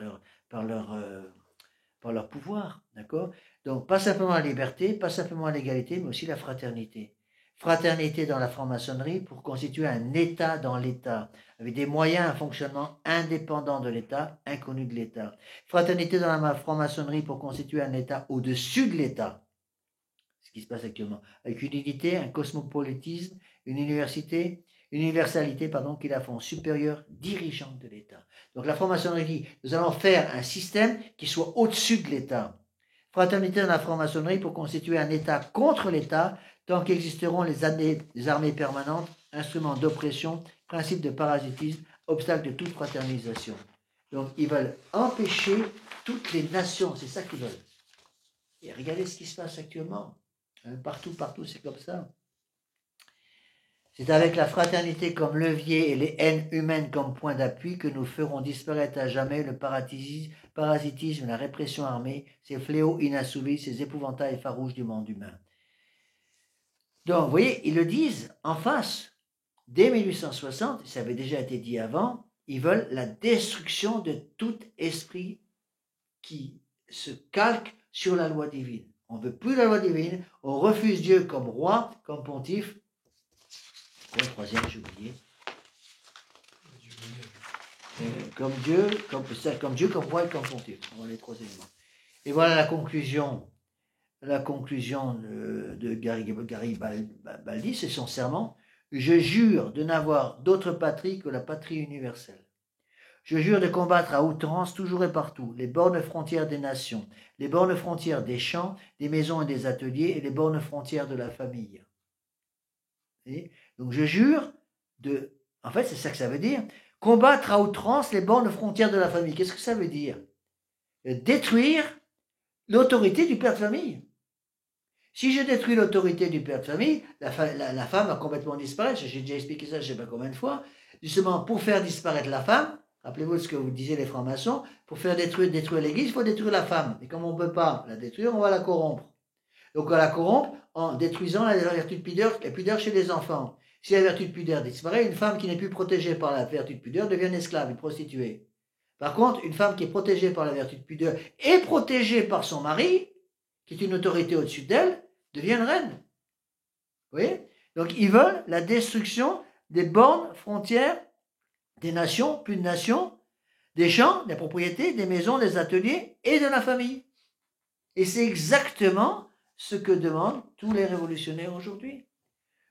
A: leur pouvoir, d'accord? Donc pas simplement la liberté, pas simplement l'égalité, mais aussi la fraternité. Fraternité dans la franc-maçonnerie pour constituer un État dans l'État, avec des moyens, un fonctionnement indépendant de l'État, inconnu de l'État. Fraternité dans la franc-maçonnerie pour constituer un État au-dessus de l'État, ce qui se passe actuellement, avec une unité, un cosmopolitisme, une universalité qui la font supérieure dirigeante de l'État. Donc la franc-maçonnerie dit, nous allons faire un système qui soit au-dessus de l'État. Fraternité dans la franc-maçonnerie pour constituer un État contre l'État, tant qu'existeront les armées permanentes, instruments d'oppression, principes de parasitisme, obstacles de toute fraternisation. Donc ils veulent empêcher toutes les nations, c'est ça qu'ils veulent. Et regardez ce qui se passe actuellement. Partout, c'est comme ça. C'est avec la fraternité comme levier et les haines humaines comme point d'appui que nous ferons disparaître à jamais le parasitisme, la répression armée, ces fléaux inassouvis, ces épouvantails farouches du monde humain. Donc, vous voyez, ils le disent en face. Dès 1860, ça avait déjà été dit avant, ils veulent la destruction de tout esprit qui se calque sur la loi divine. On ne veut plus la loi divine, on refuse Dieu comme roi, comme pontife. Le troisième, j'ai oublié. Comme Dieu, comme roi et comme pontife. Voilà les trois éléments. Et voilà la conclusion de Garibaldi, c'est son serment. Je jure de n'avoir d'autre patrie que la patrie universelle. Je jure de combattre à outrance, toujours et partout, les bornes frontières des nations, les bornes frontières des champs, des maisons et des ateliers, et les bornes frontières de la famille. Et donc je jure de... En fait, c'est ça que ça veut dire. Combattre à outrance les bornes frontières de la famille. Qu'est-ce que ça veut dire? Détruire l'autorité du père de famille. Si je détruis l'autorité du père de famille, la femme va complètement disparaître. J'ai déjà expliqué ça, je ne sais pas combien de fois. Justement, pour faire disparaître la femme, rappelez-vous ce que vous disiez les francs-maçons, pour faire détruire l'Église, il faut détruire la femme. Et comme on ne peut pas la détruire, on va la corrompre. Donc on va la corrompre en détruisant la vertu de pudeur chez les enfants. Si la vertu de pudeur disparaît, une femme qui n'est plus protégée par la vertu de pudeur devient une esclave, une prostituée. Par contre, une femme qui est protégée par la vertu de pudeur et protégée par son mari, qui est une autorité au-dessus d'elle, devient une reine. Vous voyez? Donc ils veulent la destruction des bornes frontières des nations, plus de nations, des champs, des propriétés, des maisons, des ateliers et de la famille. Et c'est exactement ce que demandent tous les révolutionnaires aujourd'hui.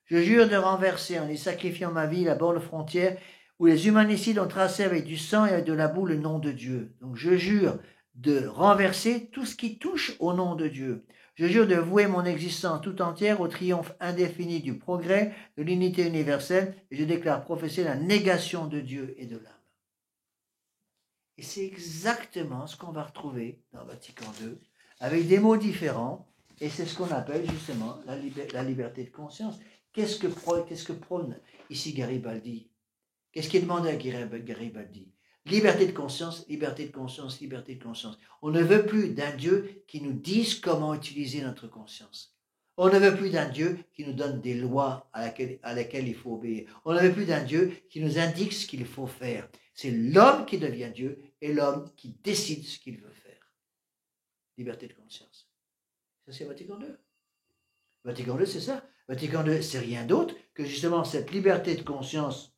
A: Je jure de renverser, en y sacrifiant ma vie, la borne frontière où les humanicides ont tracé avec du sang et avec de la boue le nom de Dieu. Donc je jure de renverser tout ce qui touche au nom de Dieu. Je jure de vouer mon existence tout entière au triomphe indéfini du progrès, de l'unité universelle, et je déclare professer la négation de Dieu et de l'âme. Et c'est exactement ce qu'on va retrouver dans Vatican II, avec des mots différents, et c'est ce qu'on appelle justement la liberté de conscience. Qu'est-ce que prône ici Garibaldi? Qu'est-ce qui est demandé à Garibaldi? Liberté de conscience, liberté de conscience, liberté de conscience. On ne veut plus d'un Dieu qui nous dise comment utiliser notre conscience. On ne veut plus d'un Dieu qui nous donne des lois à laquelle il faut obéir. On ne veut plus d'un Dieu qui nous indique ce qu'il faut faire. C'est l'homme qui devient Dieu et l'homme qui décide ce qu'il veut faire. Liberté de conscience. Ça, c'est Vatican II. Vatican II, c'est ça. Vatican II, c'est rien d'autre que justement cette liberté de conscience,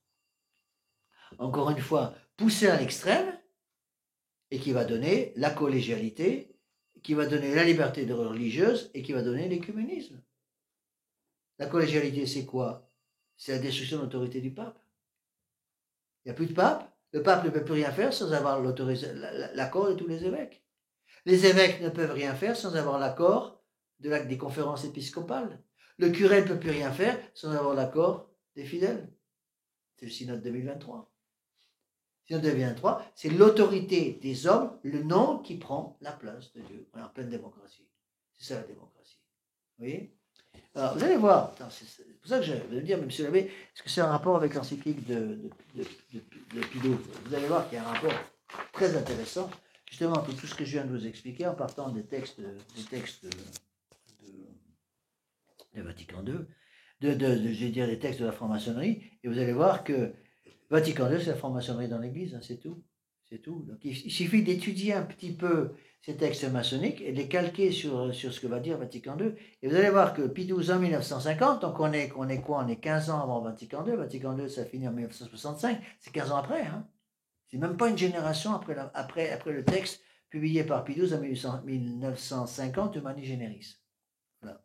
A: encore une fois, poussée à l'extrême, et qui va donner la collégialité, qui va donner la liberté de religieuse et qui va donner l'écuménisme. La collégialité, c'est quoi? C'est la destruction de l'autorité du pape. Il n'y a plus de pape. Le pape ne peut plus rien faire sans avoir l'accord de tous les évêques. Les évêques ne peuvent rien faire sans avoir l'accord des conférences épiscopales. Le curé ne peut plus rien faire sans avoir l'accord des fidèles. C'est le synode 2023. Le synode 2023, c'est l'autorité des hommes, le nom qui prend la place de Dieu. On est en pleine démocratie. C'est ça la démocratie. Vous voyez? Alors, vous allez voir, c'est pour ça que je vais dire, mais M. l'abbé, est-ce que c'est un rapport avec l'encyclique de Pidot? Vous allez voir qu'il y a un rapport très intéressant, justement, pour tout ce que je viens de vous expliquer, en partant des textes de Vatican II, je vais dire des textes de la franc-maçonnerie, et vous allez voir que Vatican II, c'est la franc-maçonnerie dans l'Église, hein, c'est tout. C'est tout. Donc, il suffit d'étudier un petit peu ces textes maçonniques et de les calquer sur ce que va dire Vatican II. Et vous allez voir que Pie XII en 1950, donc on est quoi? On est 15 ans avant Vatican II. Vatican II, ça finit en 1965. C'est 15 ans après. Hein. C'est même pas une génération après le texte publié par Pie XII en 1950, Humani Generis. Voilà.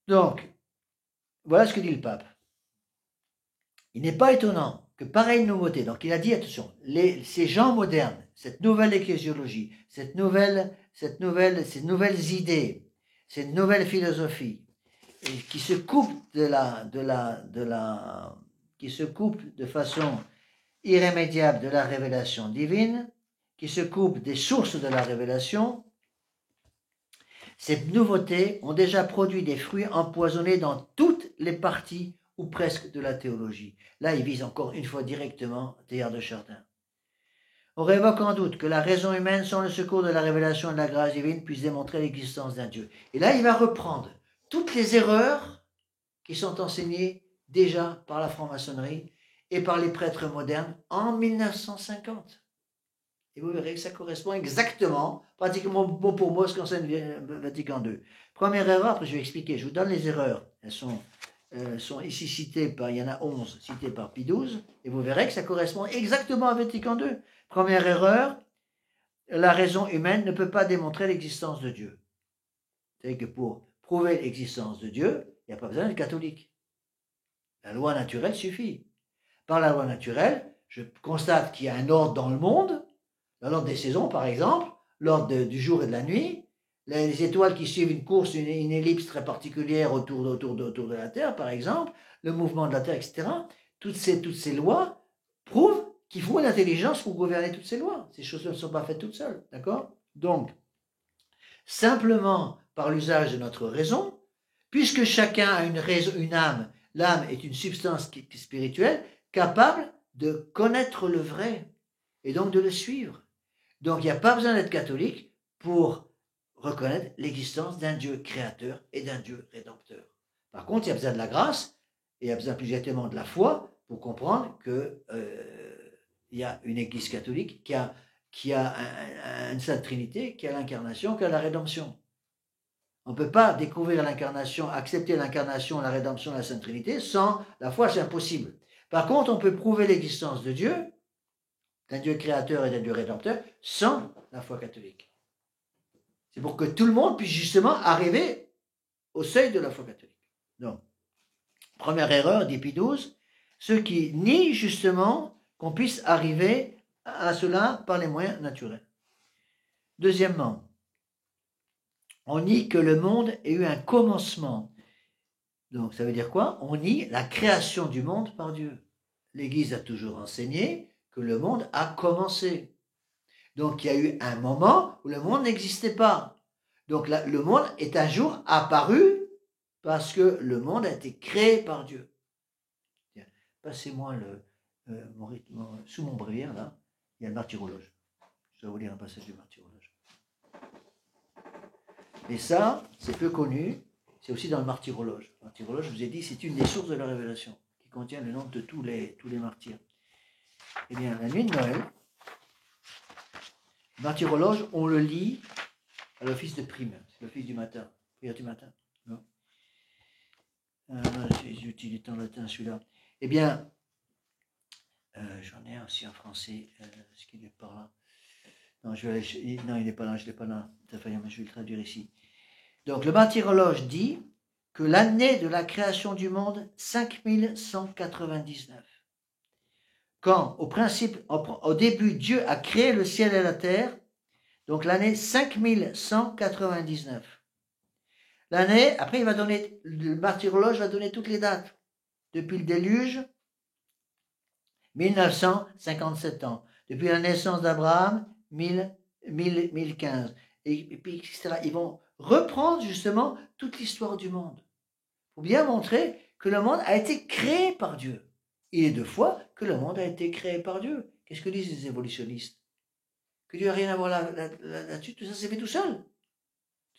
A: Donc, voilà ce que dit le pape. Il n'est pas étonnant que pareille nouveauté, donc il a dit, attention, ces gens modernes, cette nouvelle ecclésiologie, ces nouvelles idées, cette nouvelle philosophie, qui se coupent qui se coupent de façon irrémédiable de la révélation divine, qui se coupent des sources de la révélation, ces nouveautés ont déjà produit des fruits empoisonnés dans toutes les parties ou presque de la théologie. Là, il vise encore une fois directement Teilhard de Chardin. On révoque en doute que la raison humaine, sans le secours de la révélation et de la grâce divine, puisse démontrer l'existence d'un Dieu. Et là, il va reprendre toutes les erreurs qui sont enseignées déjà par la franc-maçonnerie et par les prêtres modernes en 1950. Et vous verrez que ça correspond exactement, pratiquement mot pour mot, ce qu'enseigne Vatican II. Première erreur, après je vais expliquer, je vous donne les erreurs. Elles sont ici citées il y en a 11 citées par Pie XII, et vous verrez que ça correspond exactement à Vatican II. Première erreur, la raison humaine ne peut pas démontrer l'existence de Dieu. C'est-à-dire que pour prouver l'existence de Dieu, il n'y a pas besoin d'être catholique. La loi naturelle suffit. Par la loi naturelle, je constate qu'il y a un ordre dans le monde, l'ordre des saisons par exemple, l'ordre du jour et de la nuit, les étoiles qui suivent une course, une ellipse très particulière autour de la Terre par exemple, le mouvement de la Terre, etc. Toutes ces lois prouvent qu'il faut une intelligence pour gouverner toutes ces lois. Ces choses ne sont pas faites toutes seules, d'accord? Donc, simplement par l'usage de notre raison, puisque chacun a une âme, l'âme est une substance spirituelle capable de connaître le vrai et donc de le suivre. Donc il n'y a pas besoin d'être catholique pour reconnaître l'existence d'un Dieu créateur et d'un Dieu rédempteur. Par contre, il y a besoin de la grâce et il y a besoin plus exactement de la foi pour comprendre que il y a une Église catholique qui a une Sainte Trinité, qui a l'incarnation, qui a la rédemption. On ne peut pas découvrir l'incarnation, accepter l'incarnation, la rédemption, la Sainte Trinité sans la foi, c'est impossible. Par contre, on peut prouver l'existence de Dieu, d'un Dieu créateur et d'un Dieu rédempteur, sans la foi catholique. C'est pour que tout le monde puisse justement arriver au seuil de la foi catholique. Donc, première erreur, dit Pie XII, ceux qui nient justement qu'on puisse arriver à cela par les moyens naturels. Deuxièmement, on nie que le monde ait eu un commencement. Donc ça veut dire quoi? On nie la création du monde par Dieu. L'Église a toujours enseigné que le monde a commencé. Donc il y a eu un moment où le monde n'existait pas. Donc le monde est un jour apparu parce que le monde a été créé par Dieu. Passez-moi sous mon bréviaire, là, il y a le martyrologe. Je vais vous lire un passage du martyrologe. Et ça, c'est peu connu, c'est aussi dans le martyrologe. Le martyrologe, je vous ai dit, c'est une des sources de la révélation, qui contient le nom de tous les martyrs. Eh bien, la nuit de Noël, le martyrologe, on le lit à l'office de prime, c'est l'office du matin, prière du matin. Non, j'utilise en latin celui-là. Eh bien, j'en ai un aussi en français, est-ce qu'il n'est pas là? Non, non, il n'est pas là, je ne l'ai pas là. Je vais le traduire ici. Donc, le martyrologe dit que l'année de la création du monde, 5199. Quand, au début, Dieu a créé le ciel et la terre, donc l'année 5199. L'année, après, le martyrologe va donner toutes les dates. Depuis le déluge, 1957 ans. Depuis la naissance d'Abraham, 1015. Et puis, etc. Ils vont reprendre justement toute l'histoire du monde. Pour bien montrer que le monde a été créé par Dieu. Il est de foi que le monde a été créé par Dieu. Qu'est-ce que disent les évolutionnistes? Que Dieu n'a rien à voir là-dessus, tout ça s'est fait tout seul.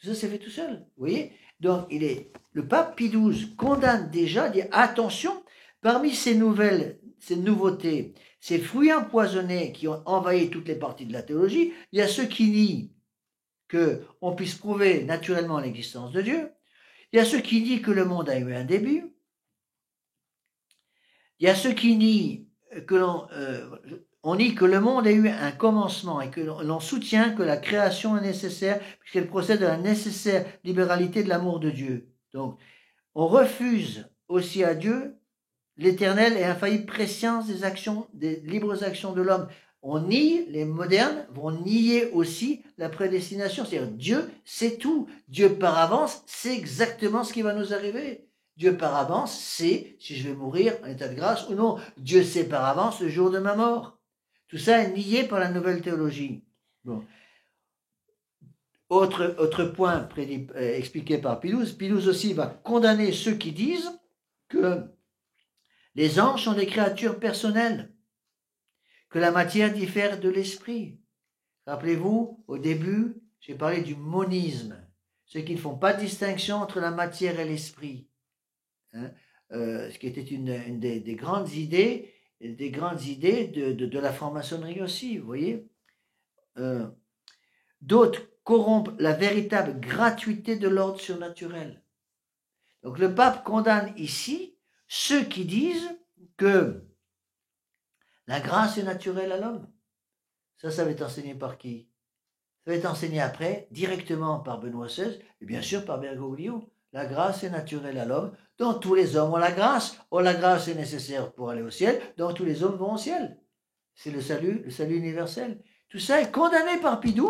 A: Tout ça s'est fait tout seul. Vous voyez? Donc, le pape Pie XII condamne déjà, dit attention, parmi ces nouveautés, ces fruits empoisonnés qui ont envahi toutes les parties de la théologie, il y a ceux qui nient qu'on puisse prouver naturellement l'existence de Dieu. Il y a ceux qui nient que le monde a eu un début. Il y a ceux qui nient on nie que le monde ait eu un commencement et que l'on soutient que la création est nécessaire puisqu'elle procède de la nécessaire libéralité de l'amour de Dieu. Donc, on refuse aussi à Dieu l'éternelle et infaillible préscience des libres actions de l'homme. Les modernes vont nier aussi la prédestination. C'est-à-dire, Dieu sait tout. Dieu par avance sait exactement ce qui va nous arriver. Dieu par avance sait si je vais mourir en état de grâce ou non. Dieu sait par avance le jour de ma mort. Tout ça est nié par la nouvelle théologie. Bon. Autre point expliqué par Pie XII. Pie XII aussi va condamner ceux qui disent que les anges sont des créatures personnelles, que la matière diffère de l'esprit. Rappelez-vous, au début, j'ai parlé du monisme, ceux qui ne font pas de distinction entre la matière et l'esprit. Ce qui était une des grandes idées, de la franc-maçonnerie aussi, vous voyez. D'autres corrompent la véritable gratuité de l'ordre surnaturel. Donc le pape condamne ici ceux qui disent que la grâce est naturelle à l'homme. Ça va être enseigné par qui? Ça va être enseigné après, directement par Benoît XVI, et bien sûr par Bergoglio. La grâce est naturelle à l'homme, donc tous les hommes ont la grâce. Oh, la grâce est nécessaire pour aller au ciel, donc tous les hommes vont au ciel. c'est le salut universel. Tout ça est condamné par Pie XII,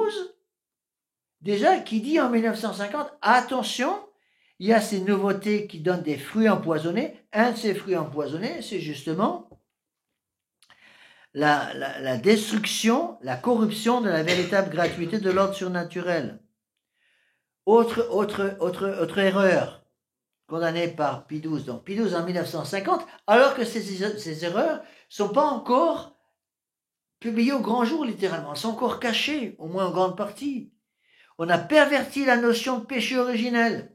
A: déjà, qui dit en 1950, attention, il y a ces nouveautés qui donnent des fruits empoisonnés. Un de ces fruits empoisonnés, c'est justement la destruction, la corruption de la véritable gratuité de l'ordre surnaturel. Autre erreur condamnée par Pie XII. Donc Pie XII en 1950, alors que ces erreurs ne sont pas encore publiées au grand jour, littéralement. Elles sont encore cachées, au moins en grande partie. On a perverti la notion de péché originel,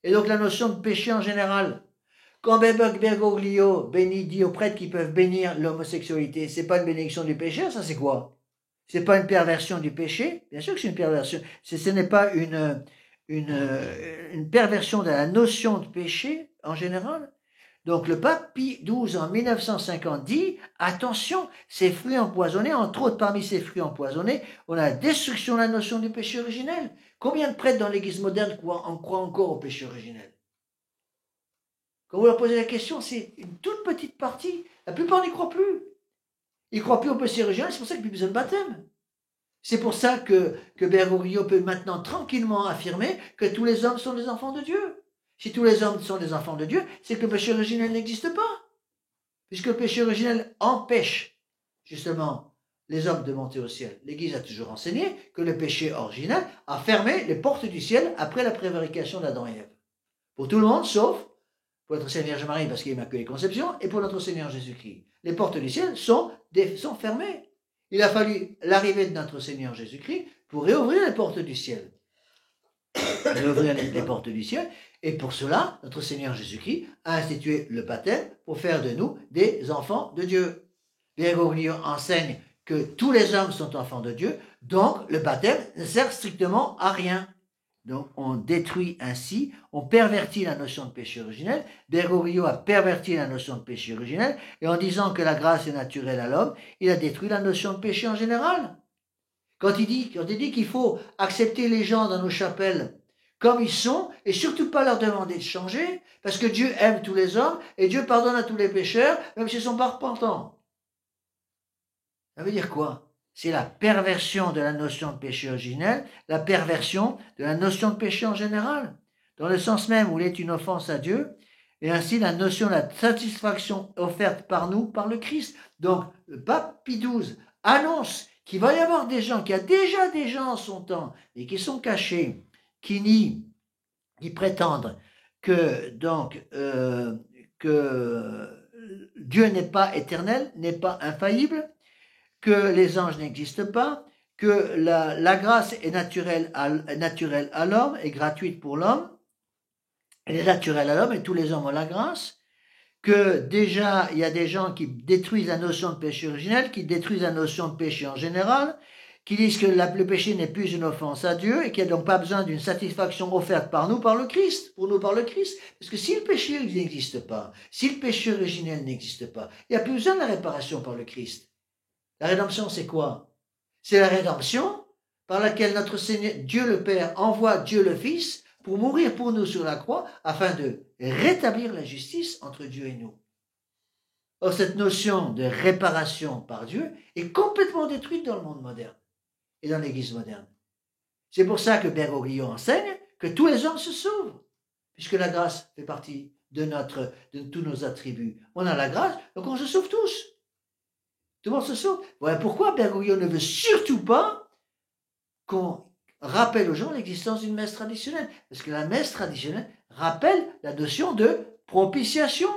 A: et donc la notion de péché en général. Quand Bergoglio dit aux prêtres qu'ils peuvent bénir l'homosexualité, c'est pas une bénédiction du péché, ça c'est quoi? C'est pas une perversion du péché? Bien sûr que c'est une perversion. Ce n'est pas une perversion de la notion de péché en général. Donc le pape Pie XII en 1950 dit, attention, ces fruits empoisonnés, entre autres parmi ces fruits empoisonnés, on a la destruction de la notion du péché originel. Combien de prêtres dans l'église moderne croient encore au péché originel? Quand vous leur posez la question, c'est une toute petite partie. La plupart n'y croient plus. Ils ne croient plus au péché originel, c'est pour ça qu'il n'y a plus besoin de baptême. C'est pour ça que Bergoglio peut maintenant tranquillement affirmer que tous les hommes sont des enfants de Dieu. Si tous les hommes sont des enfants de Dieu, c'est que le péché originel n'existe pas. Puisque le péché originel empêche justement les hommes de monter au ciel. L'Église a toujours enseigné que le péché originel a fermé les portes du ciel après la prévarication d'Adam et Ève. Pour tout le monde, sauf pour notre Seigneur Marie, parce qu'il est Immaculée Conception, et pour notre Seigneur Jésus-Christ. Les portes du ciel sont fermées. Il a fallu l'arrivée de notre Seigneur Jésus-Christ pour réouvrir les portes du ciel. Réouvrir les portes du ciel. Et pour cela, notre Seigneur Jésus-Christ a institué le baptême pour faire de nous des enfants de Dieu. Bergoglio enseigne que tous les hommes sont enfants de Dieu, donc le baptême ne sert strictement à rien. Donc on détruit ainsi, on pervertit la notion de péché originel. Bergoglio a perverti la notion de péché originel, et en disant que la grâce est naturelle à l'homme, il a détruit la notion de péché en général. Quand il dit qu'il faut accepter les gens dans nos chapelles comme ils sont, et surtout pas leur demander de changer, parce que Dieu aime tous les hommes, et Dieu pardonne à tous les pécheurs, même s'ils ne sont pas repentants. Ça veut dire quoi? C'est la perversion de la notion de péché originel, la perversion de la notion de péché en général, dans le sens même où il est une offense à Dieu, et ainsi la notion de la satisfaction offerte par nous, par le Christ. Donc, le pape Pie XII annonce qu'il va y avoir des gens, qu'il y a déjà des gens en son temps, et qui sont cachés, qui nient, qui prétendent que Dieu n'est pas éternel, n'est pas infaillible, que les anges n'existent pas, que la grâce est naturelle à l'homme, est gratuite pour l'homme, elle est naturelle à l'homme et tous les hommes ont la grâce, que déjà il y a des gens qui détruisent la notion de péché originel, qui détruisent la notion de péché en général, qui disent que le péché n'est plus une offense à Dieu et qu'il n'y a donc pas besoin d'une satisfaction offerte par nous, par le Christ, pour nous par le Christ. Parce que si le péché n'existe pas, si le péché originel n'existe pas, il n'y a plus besoin de la réparation par le Christ. La rédemption, c'est quoi? C'est la rédemption par laquelle notre Seigneur, Dieu le Père, envoie Dieu le Fils pour mourir pour nous sur la croix afin de rétablir la justice entre Dieu et nous. Or, cette notion de réparation par Dieu est complètement détruite dans le monde moderne et dans l'Église moderne. C'est pour ça que Bergoglio enseigne que tous les hommes se sauvent, puisque la grâce fait partie de tous nos attributs. On a la grâce, donc on se sauve tous. Tout le monde se sauve. Voilà pourquoi Bergoglio ne veut surtout pas qu'on rappelle aux gens l'existence d'une messe traditionnelle. Parce que la messe traditionnelle rappelle la notion de propitiation.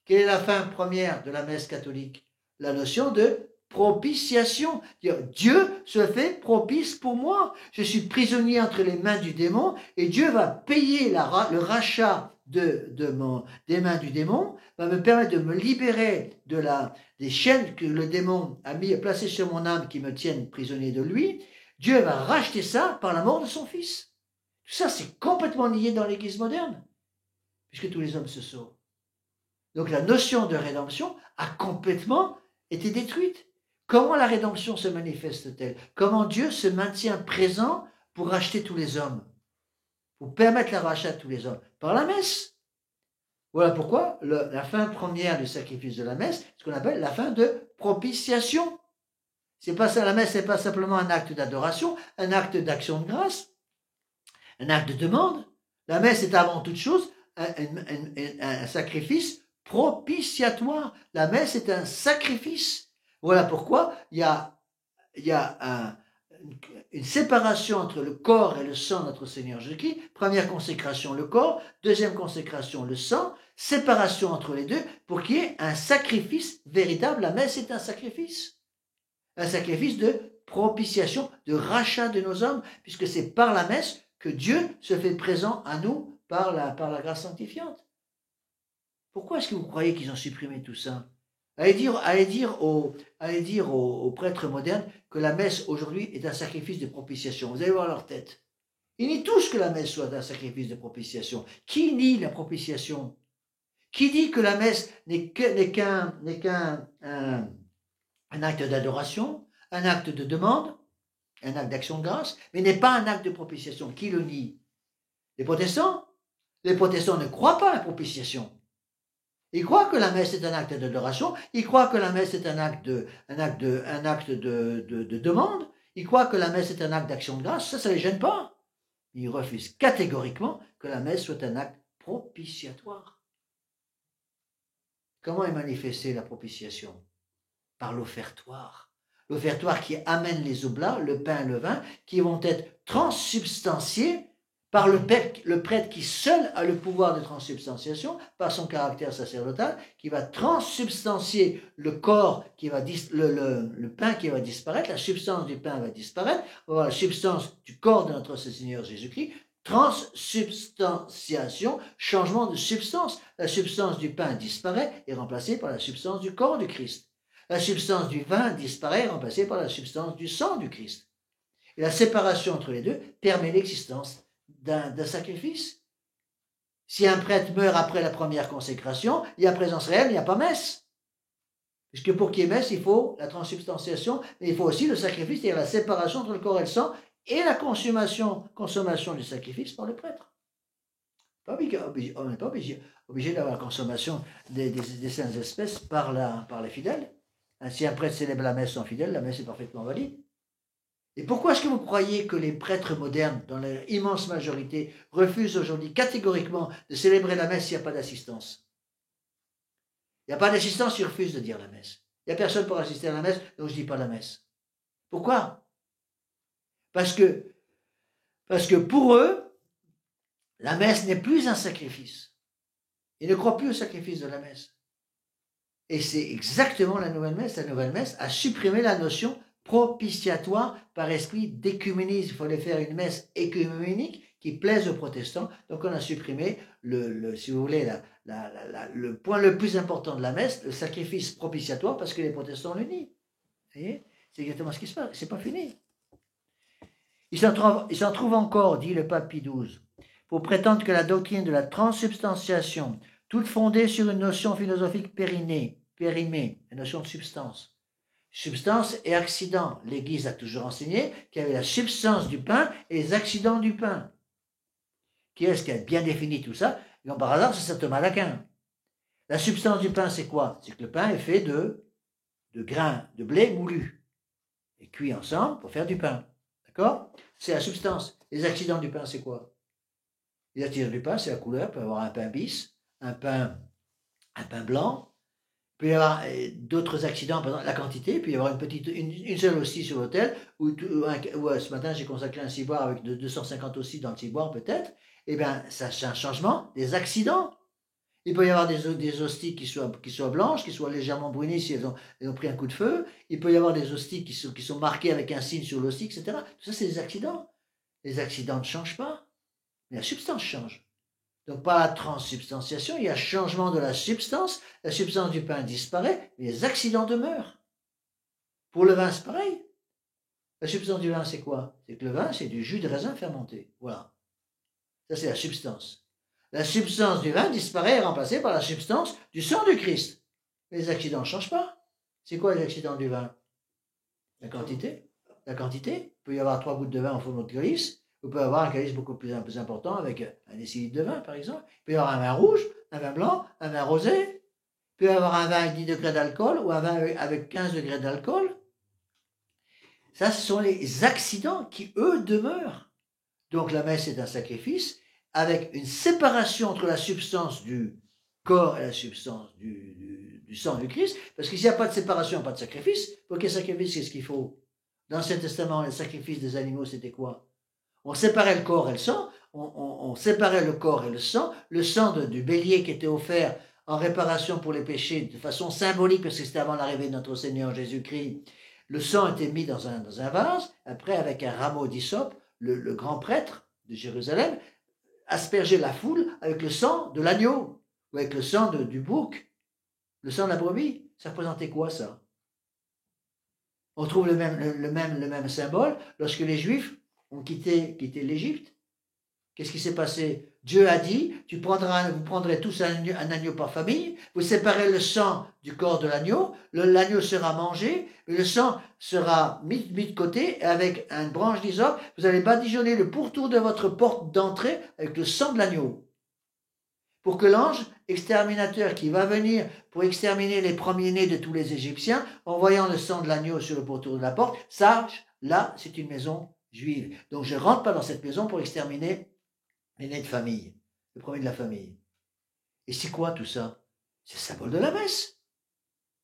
A: Quelle est la fin première de la messe catholique? La notion de propitiation. Dieu se fait propice pour moi. Je suis prisonnier entre les mains du démon et Dieu va payer le rachat des mains du démon, va me permettre de me libérer des chaînes que le démon a placées sur mon âme qui me tiennent prisonnier de lui. Dieu va racheter ça par la mort de son Fils. Tout ça, c'est complètement lié dans l'Église moderne, puisque tous les hommes se sauvent. Donc la notion de rédemption a complètement été détruite. Comment la rédemption se manifeste-t-elle? Comment Dieu se maintient présent pour racheter tous les hommes? Pour permettre le rachat de tous les hommes? Par la messe. Voilà pourquoi la fin première du sacrifice de la messe, ce qu'on appelle la fin de propitiation. C'est pas ça, la messe, c'est pas simplement un acte d'adoration, un acte d'action de grâce, un acte de demande. La messe est avant toute chose un sacrifice propitiatoire. La messe est un sacrifice. Voilà pourquoi il y a une séparation entre le corps et le sang de notre Seigneur Jésus-Christ. Première consécration, le corps. Deuxième consécration, le sang. Séparation entre les deux pour qu'il y ait un sacrifice véritable. La messe est un sacrifice. Un sacrifice de propitiation, de rachat de nos âmes, puisque c'est par la messe que Dieu se fait présent à nous par la grâce sanctifiante. Pourquoi est-ce que vous croyez qu'ils ont supprimé tout ça? Allez dire aux prêtres modernes que la messe aujourd'hui est un sacrifice de propitiation. Vous allez voir leur tête. Ils nient tous que la messe soit un sacrifice de propitiation. Qui nie la propitiation? Qui dit que la messe n'est qu'un acte d'adoration, un acte de demande, un acte d'action de grâce, mais n'est pas un acte de propitiation? Qui le nie? Les protestants? Les protestants ne croient pas à la propitiation. Ils croient que la messe est un acte d'adoration, ils croient que la messe est un acte de demande, ils croient que la messe est un acte d'action de grâce, ça ne les gêne pas. Ils refusent catégoriquement que la messe soit un acte propitiatoire. Comment est manifestée la propitiation? Par l'offertoire. L'offertoire qui amène les oblats, le pain et le vin, qui vont être transsubstantiés par le prêtre qui seul a le pouvoir de transsubstantiation, par son caractère sacerdotal, qui va transsubstantier le corps, le pain qui va disparaître, la substance du pain va disparaître, on va voir la substance du corps de notre Seigneur Jésus-Christ, transsubstantiation, changement de substance. La substance du pain disparaît et est remplacée par la substance du corps du Christ. La substance du vin disparaît et est remplacée par la substance du sang du Christ. Et la séparation entre les deux permet l'existence d'un sacrifice. Si un prêtre meurt après la première consécration, il y a présence réelle, il n'y a pas messe. Puisque pour qu'il y ait messe, il faut la transsubstantiation, mais il faut aussi le sacrifice, c'est-à-dire la séparation entre le corps et le sang, et la consommation du sacrifice par le prêtre. On n'est pas obligé d'avoir la consommation des saintes espèces par les fidèles. Si un prêtre célèbre la messe sans fidèle, la messe est parfaitement valide. Et pourquoi est-ce que vous croyez que les prêtres modernes, dans leur immense majorité, refusent aujourd'hui catégoriquement de célébrer la messe s'il n'y a pas d'assistance? Il n'y a pas d'assistance, ils refusent de dire la messe. Il n'y a personne pour assister à la messe, donc je ne dis pas la messe. Pourquoi? Parce que pour eux, la messe n'est plus un sacrifice. Ils ne croient plus au sacrifice de la messe. Et c'est exactement la nouvelle messe. La nouvelle messe a supprimé la notion propitiatoire par esprit d'écuménisme. Il fallait faire une messe écuménique qui plaise aux protestants. Donc on a supprimé, si vous voulez, le point le plus important de la messe, le sacrifice propitiatoire, parce que les protestants le nient. Vous voyez? C'est exactement ce qui se passe. C'est pas fini. Il s'en trouve encore, dit le pape Pie XII, pour prétendre que la doctrine de la transsubstantiation, toute fondée sur une notion philosophique périmée, la notion de substance, substance et accident. L'Église a toujours enseigné qu'il y avait la substance du pain et les accidents du pain. Qui est-ce qui a bien défini tout ça? Et par hasard, c'est saint Thomas d'Aquin. La substance du pain, c'est quoi? C'est que le pain est fait de grains de blé moulu et cuit ensemble pour faire du pain. D'accord? C'est la substance. Les accidents du pain, c'est quoi? Les accidents du pain, c'est la couleur. Il peut y avoir un pain bis, un pain blanc. Il peut y avoir d'autres accidents, par exemple la quantité, il peut y avoir une seule hostie sur l'autel, ou ce matin j'ai consacré un ciboire avec 250 hosties dans le ciboire peut-être, et bien ça c'est un changement, des accidents. Il peut y avoir des hosties qui soient blanches, qui soient légèrement brunies si elles ont pris un coup de feu, il peut y avoir des hosties qui sont marquées avec un signe sur l'hostie, etc. Tout ça c'est des accidents. Les accidents ne changent pas, mais la substance change. Donc, par la transsubstantiation, il y a changement de la substance du pain disparaît, mais les accidents demeurent. Pour le vin, c'est pareil. La substance du vin, c'est quoi? C'est que le vin, c'est du jus de raisin fermenté. Voilà. Ça, c'est la substance. La substance du vin disparaît et est remplacée par la substance du sang du Christ. Mais les accidents ne changent pas. C'est quoi les accidents du vin? La quantité. La quantité. Il peut y avoir 3 gouttes de vin au fond de notre calice. Vous pouvez avoir un calice beaucoup plus important avec un décilitre de vin, par exemple. Il peut y avoir un vin rouge, un vin blanc, un vin rosé, peut avoir un vin avec 10 degrés d'alcool ou un vin avec 15 degrés d'alcool. Ça, ce sont les accidents qui, eux, demeurent. Donc la messe est un sacrifice avec une séparation entre la substance du corps et la substance du sang du Christ, parce que s'il n'y a pas de séparation, pas de sacrifice. Pour qu'il y ait sacrifice, qu'est-ce qu'il faut? Dans l'Ancien Testament, les sacrifices des animaux, c'était quoi? On séparait le corps et le sang, on séparait le corps et le sang du bélier qui était offert en réparation pour les péchés de façon symbolique, parce que c'était avant l'arrivée de notre Seigneur Jésus-Christ. Le sang était mis dans un vase, après avec un rameau d'hysope, le grand prêtre de Jérusalem aspergeait la foule avec le sang de l'agneau, ou avec le sang du bouc, le sang de la brebis. Ça représentait quoi, ça? On trouve le même symbole lorsque les Juifs ont quitté l'Égypte. Qu'est-ce qui s'est passé? Dieu a dit, vous prendrez tous un agneau par famille, vous séparez le sang du corps de l'agneau, l'agneau sera mangé, et le sang sera mis de côté, et avec une branche d'hysope, vous allez badigeonner le pourtour de votre porte d'entrée avec le sang de l'agneau. Pour que l'ange exterminateur qui va venir pour exterminer les premiers-nés de tous les Égyptiens, en voyant le sang de l'agneau sur le pourtour de la porte, sache, là, c'est une maison juive. Donc je ne rentre pas dans cette maison pour exterminer l'aîné de famille, le premier de la famille. Et c'est quoi tout ça? C'est le symbole de la messe.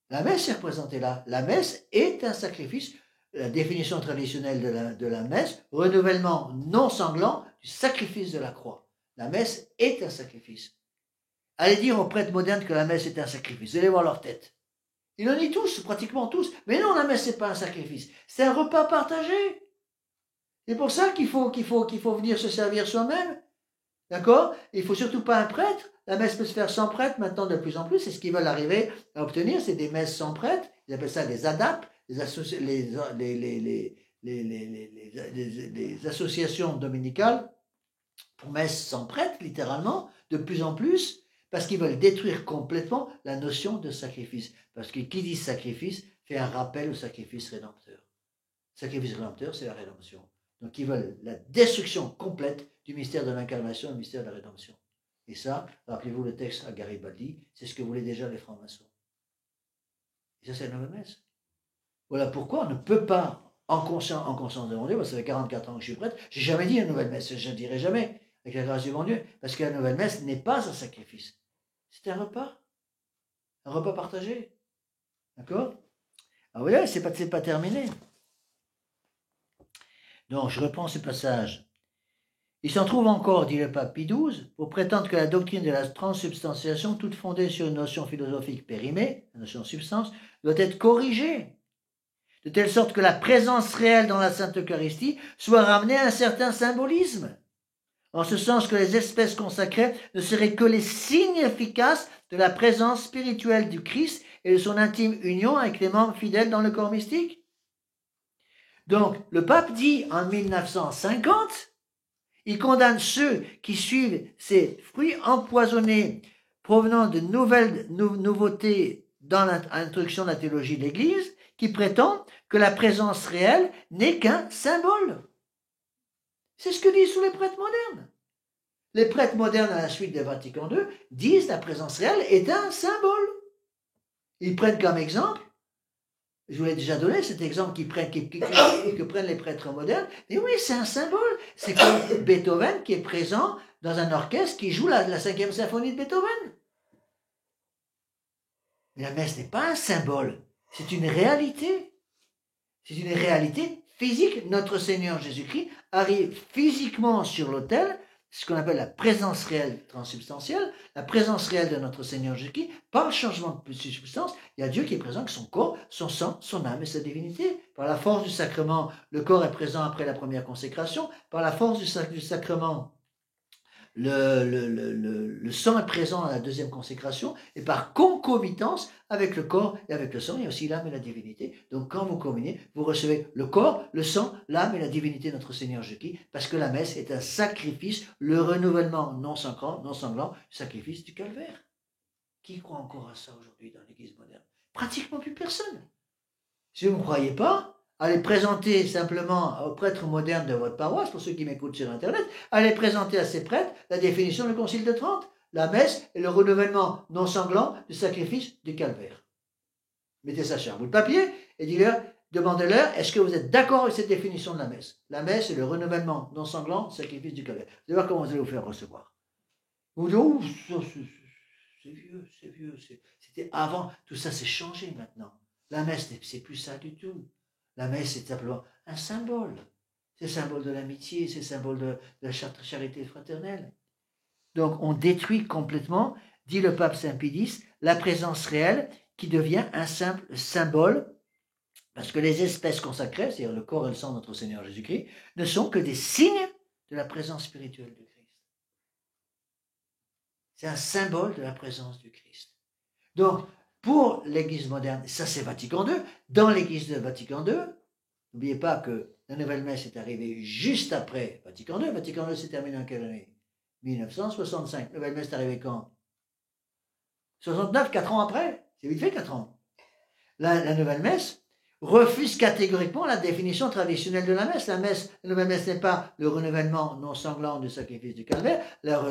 A: La messe est représentée là. La messe est un sacrifice. La définition traditionnelle de la messe, renouvellement non sanglant du sacrifice de la croix. La messe est un sacrifice. Allez dire aux prêtres modernes que la messe est un sacrifice. Vous allez voir leur tête. Ils en disent tous, pratiquement tous. Mais non, la messe, c'est pas un sacrifice. C'est un repas partagé. C'est pour ça qu'il faut venir se servir soi-même. D'accord? Il ne faut surtout pas un prêtre. La messe peut se faire sans prêtre maintenant de plus en plus. C'est ce qu'ils veulent arriver à obtenir, c'est des messes sans prêtre. Ils appellent ça des ADAP, les associations dominicales pour messes sans prêtre, littéralement, de plus en plus, parce qu'ils veulent détruire complètement la notion de sacrifice. Parce que qui dit sacrifice fait un rappel au sacrifice rédempteur. Sacrifice rédempteur, c'est la rédemption. Donc ils veulent la destruction complète du mystère de l'incarnation et du mystère de la rédemption. Et ça, rappelez-vous le texte à Garibaldi, c'est ce que voulaient déjà les francs-maçons. Et ça, c'est la nouvelle messe. Voilà pourquoi on ne peut pas, en conscience de mon Dieu, moi ça fait 44 ans que je suis prêtre, j'ai jamais dit la nouvelle messe, je ne dirai jamais, avec la grâce du bon Dieu, parce que la nouvelle messe n'est pas un sacrifice. C'est un repas partagé. D'accord? Ah oui, c'est pas terminé. Donc, je reprends ce passage. Il s'en trouve encore, dit le pape Pie XII, pour prétendre que la doctrine de la transsubstantiation, toute fondée sur une notion philosophique périmée, la notion de substance, doit être corrigée, de telle sorte que la présence réelle dans la Sainte Eucharistie soit ramenée à un certain symbolisme, en ce sens que les espèces consacrées ne seraient que les signes efficaces de la présence spirituelle du Christ et de son intime union avec les membres fidèles dans le corps mystique. Donc, le pape dit en 1950, il condamne ceux qui suivent ces fruits empoisonnés provenant de nouvelles nouveautés dans l'introduction de la théologie de l'Église, qui prétendent que la présence réelle n'est qu'un symbole. C'est ce que disent tous les prêtres modernes. Les prêtres modernes, à la suite de Vatican II, disent que la présence réelle est un symbole. Ils prennent comme exemple, je vous l'ai déjà donné cet exemple que prennent les prêtres modernes, et oui, c'est un symbole. C'est comme Beethoven qui est présent dans un orchestre qui joue la 5e symphonie de Beethoven. Mais la messe n'est pas un symbole, c'est une réalité. C'est une réalité physique. Notre Seigneur Jésus-Christ arrive physiquement sur l'autel, ce qu'on appelle la présence réelle transsubstantielle, la présence réelle de notre Seigneur Jésus-Christ, par le changement de substance, il y a Dieu qui est présent avec son corps, son sang, son âme et sa divinité. Par la force du sacrement, le corps est présent après la première consécration. Par la force du sacrement, le sang est présent à la deuxième consécration, et par concomitance avec le corps et avec le sang, il y a aussi l'âme et la divinité. Donc quand vous communiez, vous recevez le corps, le sang, l'âme et la divinité de notre Seigneur Jésus-Christ, parce que la messe est un sacrifice, le renouvellement non sanglant du sacrifice du calvaire. Qui croit encore à ça aujourd'hui dans l'Église moderne? Pratiquement plus personne. Si vous ne me croyez pas, allez présenter simplement aux prêtres modernes de votre paroisse, pour ceux qui m'écoutent sur Internet, allez présenter à ces prêtres la définition du Concile de Trente. La messe est le renouvellement non sanglant du sacrifice du calvaire. Mettez ça sur un bout de papier et demandez-leur, est-ce que vous êtes d'accord avec cette définition de la messe? La messe est le renouvellement non sanglant du sacrifice du calvaire. Vous allez voir comment vous allez vous faire recevoir. Vous dites, oh, c'est vieux, c'était avant, tout ça c'est changé maintenant. La messe, c'est plus ça du tout. La messe, c'est simplement un symbole. C'est le symbole de l'amitié, c'est le symbole de la charité fraternelle. Donc, on détruit complètement, dit le pape Saint Pie X, la présence réelle qui devient un simple symbole, parce que les espèces consacrées, c'est-à-dire le corps et le sang de notre Seigneur Jésus-Christ, ne sont que des signes de la présence spirituelle du Christ. C'est un symbole de la présence du Christ. Donc, pour l'Église moderne, ça c'est Vatican II, dans l'Église de Vatican II, n'oubliez pas que la nouvelle messe est arrivée juste après Vatican II. Vatican II s'est terminé en quelle année? 1965. La nouvelle messe est arrivée quand? 69, 4 ans après. C'est vite fait 4 ans. La nouvelle messe refuse catégoriquement la définition traditionnelle de la messe. La nouvelle messe n'est pas le renouvellement non sanglant du sacrifice du calvaire. La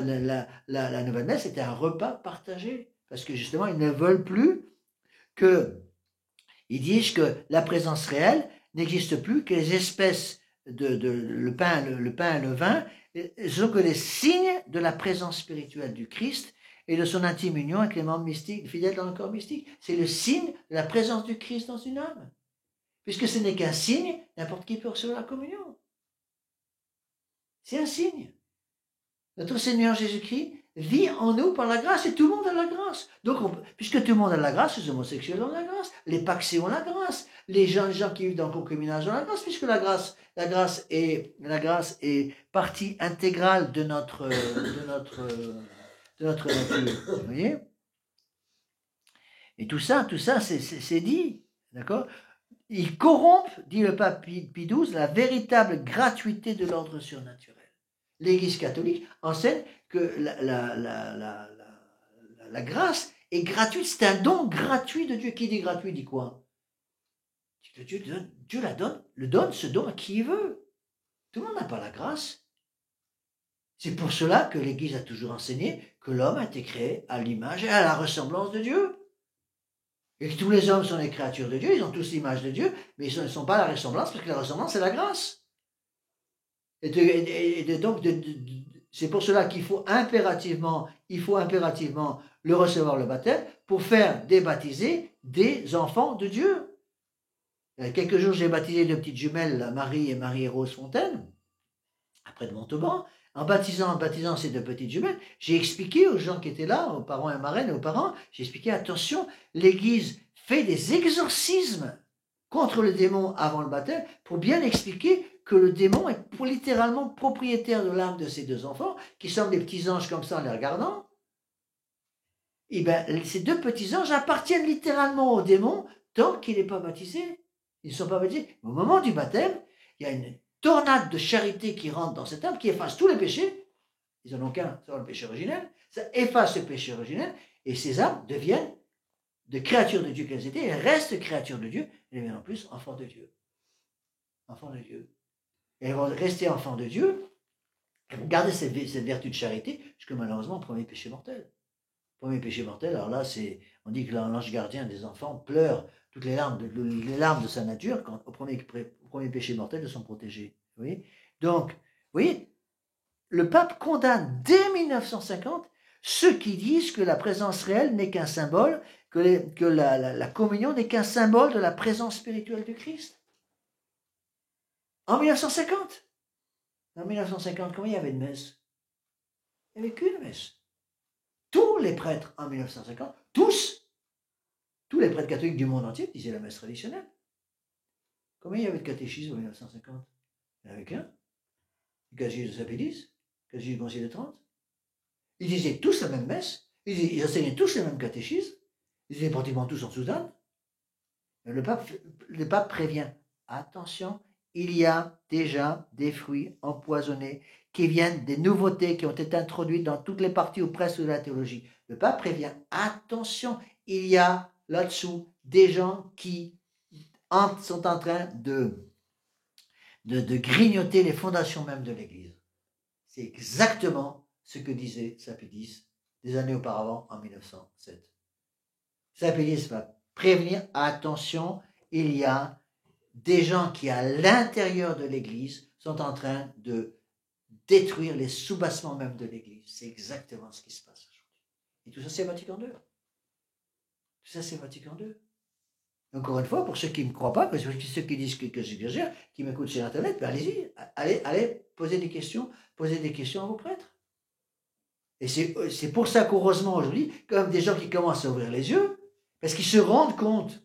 A: nouvelle messe était un repas partagé. Parce que justement, ils ne veulent plus ils disent que la présence réelle n'existe plus, que les espèces le pain et le vin sont que les signes de la présence spirituelle du Christ et de son intime union avec les membres mystiques, fidèles dans le corps mystique. C'est le signe de la présence du Christ dans une âme. Puisque ce n'est qu'un signe, n'importe qui peut recevoir la communion. C'est un signe. Notre Seigneur Jésus-Christ vit en nous par la grâce et tout le monde a la grâce. Donc, puisque tout le monde a la grâce, les homosexuels ont la grâce, les paxés ont la grâce, les gens qui vivent dans le concubinage ont la grâce, puisque la grâce est partie intégrale de notre nature. Vous voyez? Et tout ça, c'est dit. D'accord? Ils corrompent, dit le pape Pie XII, la véritable gratuité de l'ordre surnaturel. L'Église catholique enseigne que la grâce est gratuite, c'est un don gratuit de Dieu. Qui dit gratuit dit quoi? Que Dieu ce don à qui il veut. Tout le monde n'a pas la grâce. C'est pour cela que l'Église a toujours enseigné que l'homme a été créé à l'image et à la ressemblance de Dieu. Et que tous les hommes sont des créatures de Dieu, ils ont tous l'image de Dieu, mais ils ne sont pas la ressemblance, parce que la ressemblance, c'est la grâce. Donc, c'est pour cela qu'il faut impérativement le recevoir le baptême pour faire débaptiser des enfants de Dieu. Il y a quelques jours, j'ai baptisé deux petites jumelles, Marie et Marie-Rose Fontaine, après de Montauban. En baptisant ces deux petites jumelles, j'ai expliqué aux gens qui étaient là, aux parents et marraines et aux parents, j'ai expliqué, attention, l'Église fait des exorcismes contre le démon avant le baptême pour bien expliquer que le démon est littéralement propriétaire de l'âme de ces deux enfants, qui sont des petits anges comme ça en les regardant. Et bien, ces deux petits anges appartiennent littéralement au démon tant qu'il n'est pas baptisé. Ils ne sont pas baptisés. Au moment du baptême, il y a une tornade de charité qui rentre dans cette âme, qui efface tous les péchés. Ils n'en ont qu'un, c'est le péché originel. Ça efface le péché originel, et ces âmes deviennent de créatures de Dieu qu'elles étaient, elles restent créatures de Dieu, et deviennent en plus enfants de Dieu. Enfants de Dieu. Et elles vont rester enfants de Dieu, elles vont garder cette vertu de charité, jusque malheureusement au premier péché mortel. Premier péché mortel, alors là, on dit que l'ange gardien des enfants pleure toutes les larmes de sa nature quand au premier péché mortel de son protégé. Vous voyez? Donc, vous voyez, le pape condamne dès 1950 ceux qui disent que la présence réelle n'est qu'un symbole, que la communion n'est qu'un symbole de la présence spirituelle du Christ. En 1950. En 1950, combien il y avait de messes? Il n'y avait qu'une messe. Tous les prêtres en 1950, tous les prêtres catholiques du monde entier disaient la messe traditionnelle. Combien il y avait de catéchisme en 1950? Il n'y en avait qu'un. Le catéchisme de Saint Pie X, le catéchisme du Concile de Trente. Ils disaient tous la même messe, ils enseignaient tous les mêmes catéchismes, ils étaient pratiquement tous en Soudan. Le pape prévient, attention, il y a déjà des fruits empoisonnés qui viennent des nouveautés qui ont été introduites dans toutes les parties ou presque de la théologie. Le pape prévient, attention, il y a là-dessous des gens qui sont en train de grignoter les fondations même de l'Église. C'est exactement ce que disait Saint Pie X des années auparavant, en 1907. Saint-Pédis va prévenir, attention, il y a des gens qui, à l'intérieur de l'Église, sont en train de détruire les soubassements même de l'Église. C'est exactement ce qui se passe aujourd'hui. Et tout ça, c'est Vatican II. Tout ça, c'est Vatican II. Encore une fois, pour ceux qui ne me croient pas, ceux qui disent que j'exagère, qui m'écoutent sur Internet, ben allez-y, allez poser des questions à vos prêtres. Et c'est pour ça qu'heureusement aujourd'hui, comme des gens qui commencent à ouvrir les yeux, parce qu'ils se rendent compte.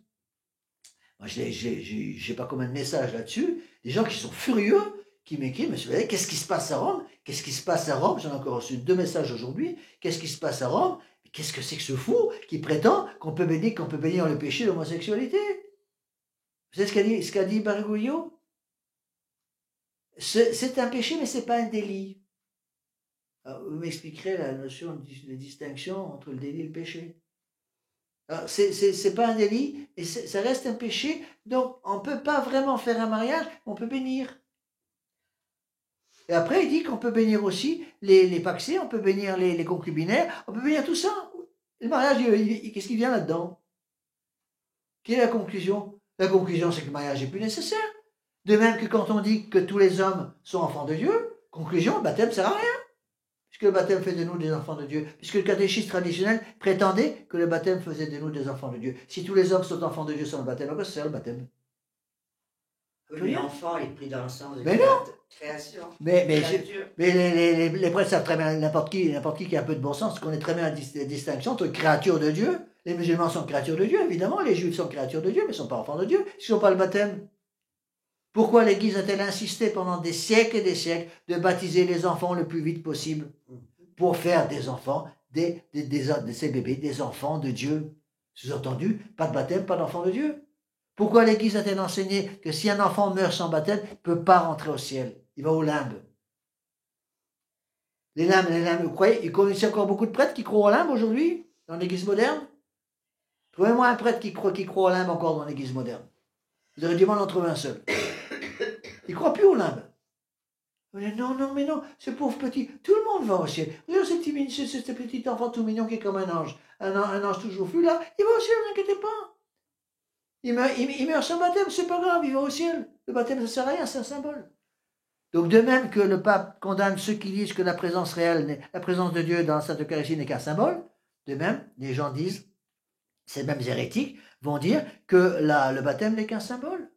A: Moi, j'ai pas combien de messages là-dessus, des gens qui sont furieux, qui m'écrivent, mais vous savez, qu'est-ce qui se passe à Rome? Qu'est-ce qui se passe à Rome? J'en ai encore reçu 2 messages aujourd'hui. Qu'est-ce qui se passe à Rome? Qu'est-ce que c'est que ce fou qui prétend qu'on peut bénir le péché de l'homosexualité? Vous savez ce qu'a dit Bergoglio? C'est un péché, mais c'est pas un délit. Alors, vous m'expliquerez la notion de distinction entre le délit et le péché. Alors, c'est pas un délit, et ça reste un péché, donc on ne peut pas vraiment faire un mariage, on peut bénir. Et après, il dit qu'on peut bénir aussi les paxés, on peut bénir les concubinaires, on peut bénir tout ça. Le mariage, qu'est-ce qui vient là-dedans? Quelle est la conclusion? La conclusion, c'est que le mariage n'est plus nécessaire. De même que quand on dit que tous les hommes sont enfants de Dieu, conclusion, le baptême ne sert à rien. Puisque le baptême fait de nous des enfants de Dieu. Puisque le catéchisme traditionnel prétendait que le baptême faisait de nous des enfants de Dieu. Si tous les hommes sont enfants de Dieu sans le baptême, à quoi ça sert le baptême?
C: Oui, l'enfant est pris dans le sens de création.
A: Mais les prêtres savent très bien, n'importe qui qui a un peu de bon sens, connaît très bien la distinction entre créature de Dieu. Les musulmans sont créatures de Dieu, évidemment. Les juifs sont créatures de Dieu, mais ils ne sont pas enfants de Dieu. Ils n'ont pas le baptême. Pourquoi l'Église a-t-elle insisté pendant des siècles et des siècles de baptiser les enfants le plus vite possible pour faire des enfants, de ces bébés, des enfants de Dieu? Sous-entendu, pas de baptême, pas d'enfant de Dieu. Pourquoi l'Église a-t-elle enseigné que si un enfant meurt sans baptême, il ne peut pas rentrer au ciel? Il va aux limbes. Les limbes, vous croyez, il y a encore beaucoup de prêtres qui croient aux limbes aujourd'hui, dans l'Église moderne? Trouvez-moi un prêtre qui croit aux limbes encore dans l'Église moderne. Vous aurez du mal d'en trouver un seul. Il ne croit plus aux limbes. Non, mais non, ce pauvre petit, tout le monde va au ciel. Regardez ce petit enfant tout mignon qui est comme un ange. Un ange toujours flou là, il va au ciel, ne vous inquiétez pas. Il meurt sans baptême, c'est pas grave, il va au ciel. Le baptême, ça ne sert à rien, c'est un symbole. Donc de même que le pape condamne ceux qui disent que la présence réelle, la présence de Dieu dans la Sainte Eucharistie n'est qu'un symbole, de même, les gens disent, ces mêmes hérétiques vont dire que le baptême n'est qu'un symbole.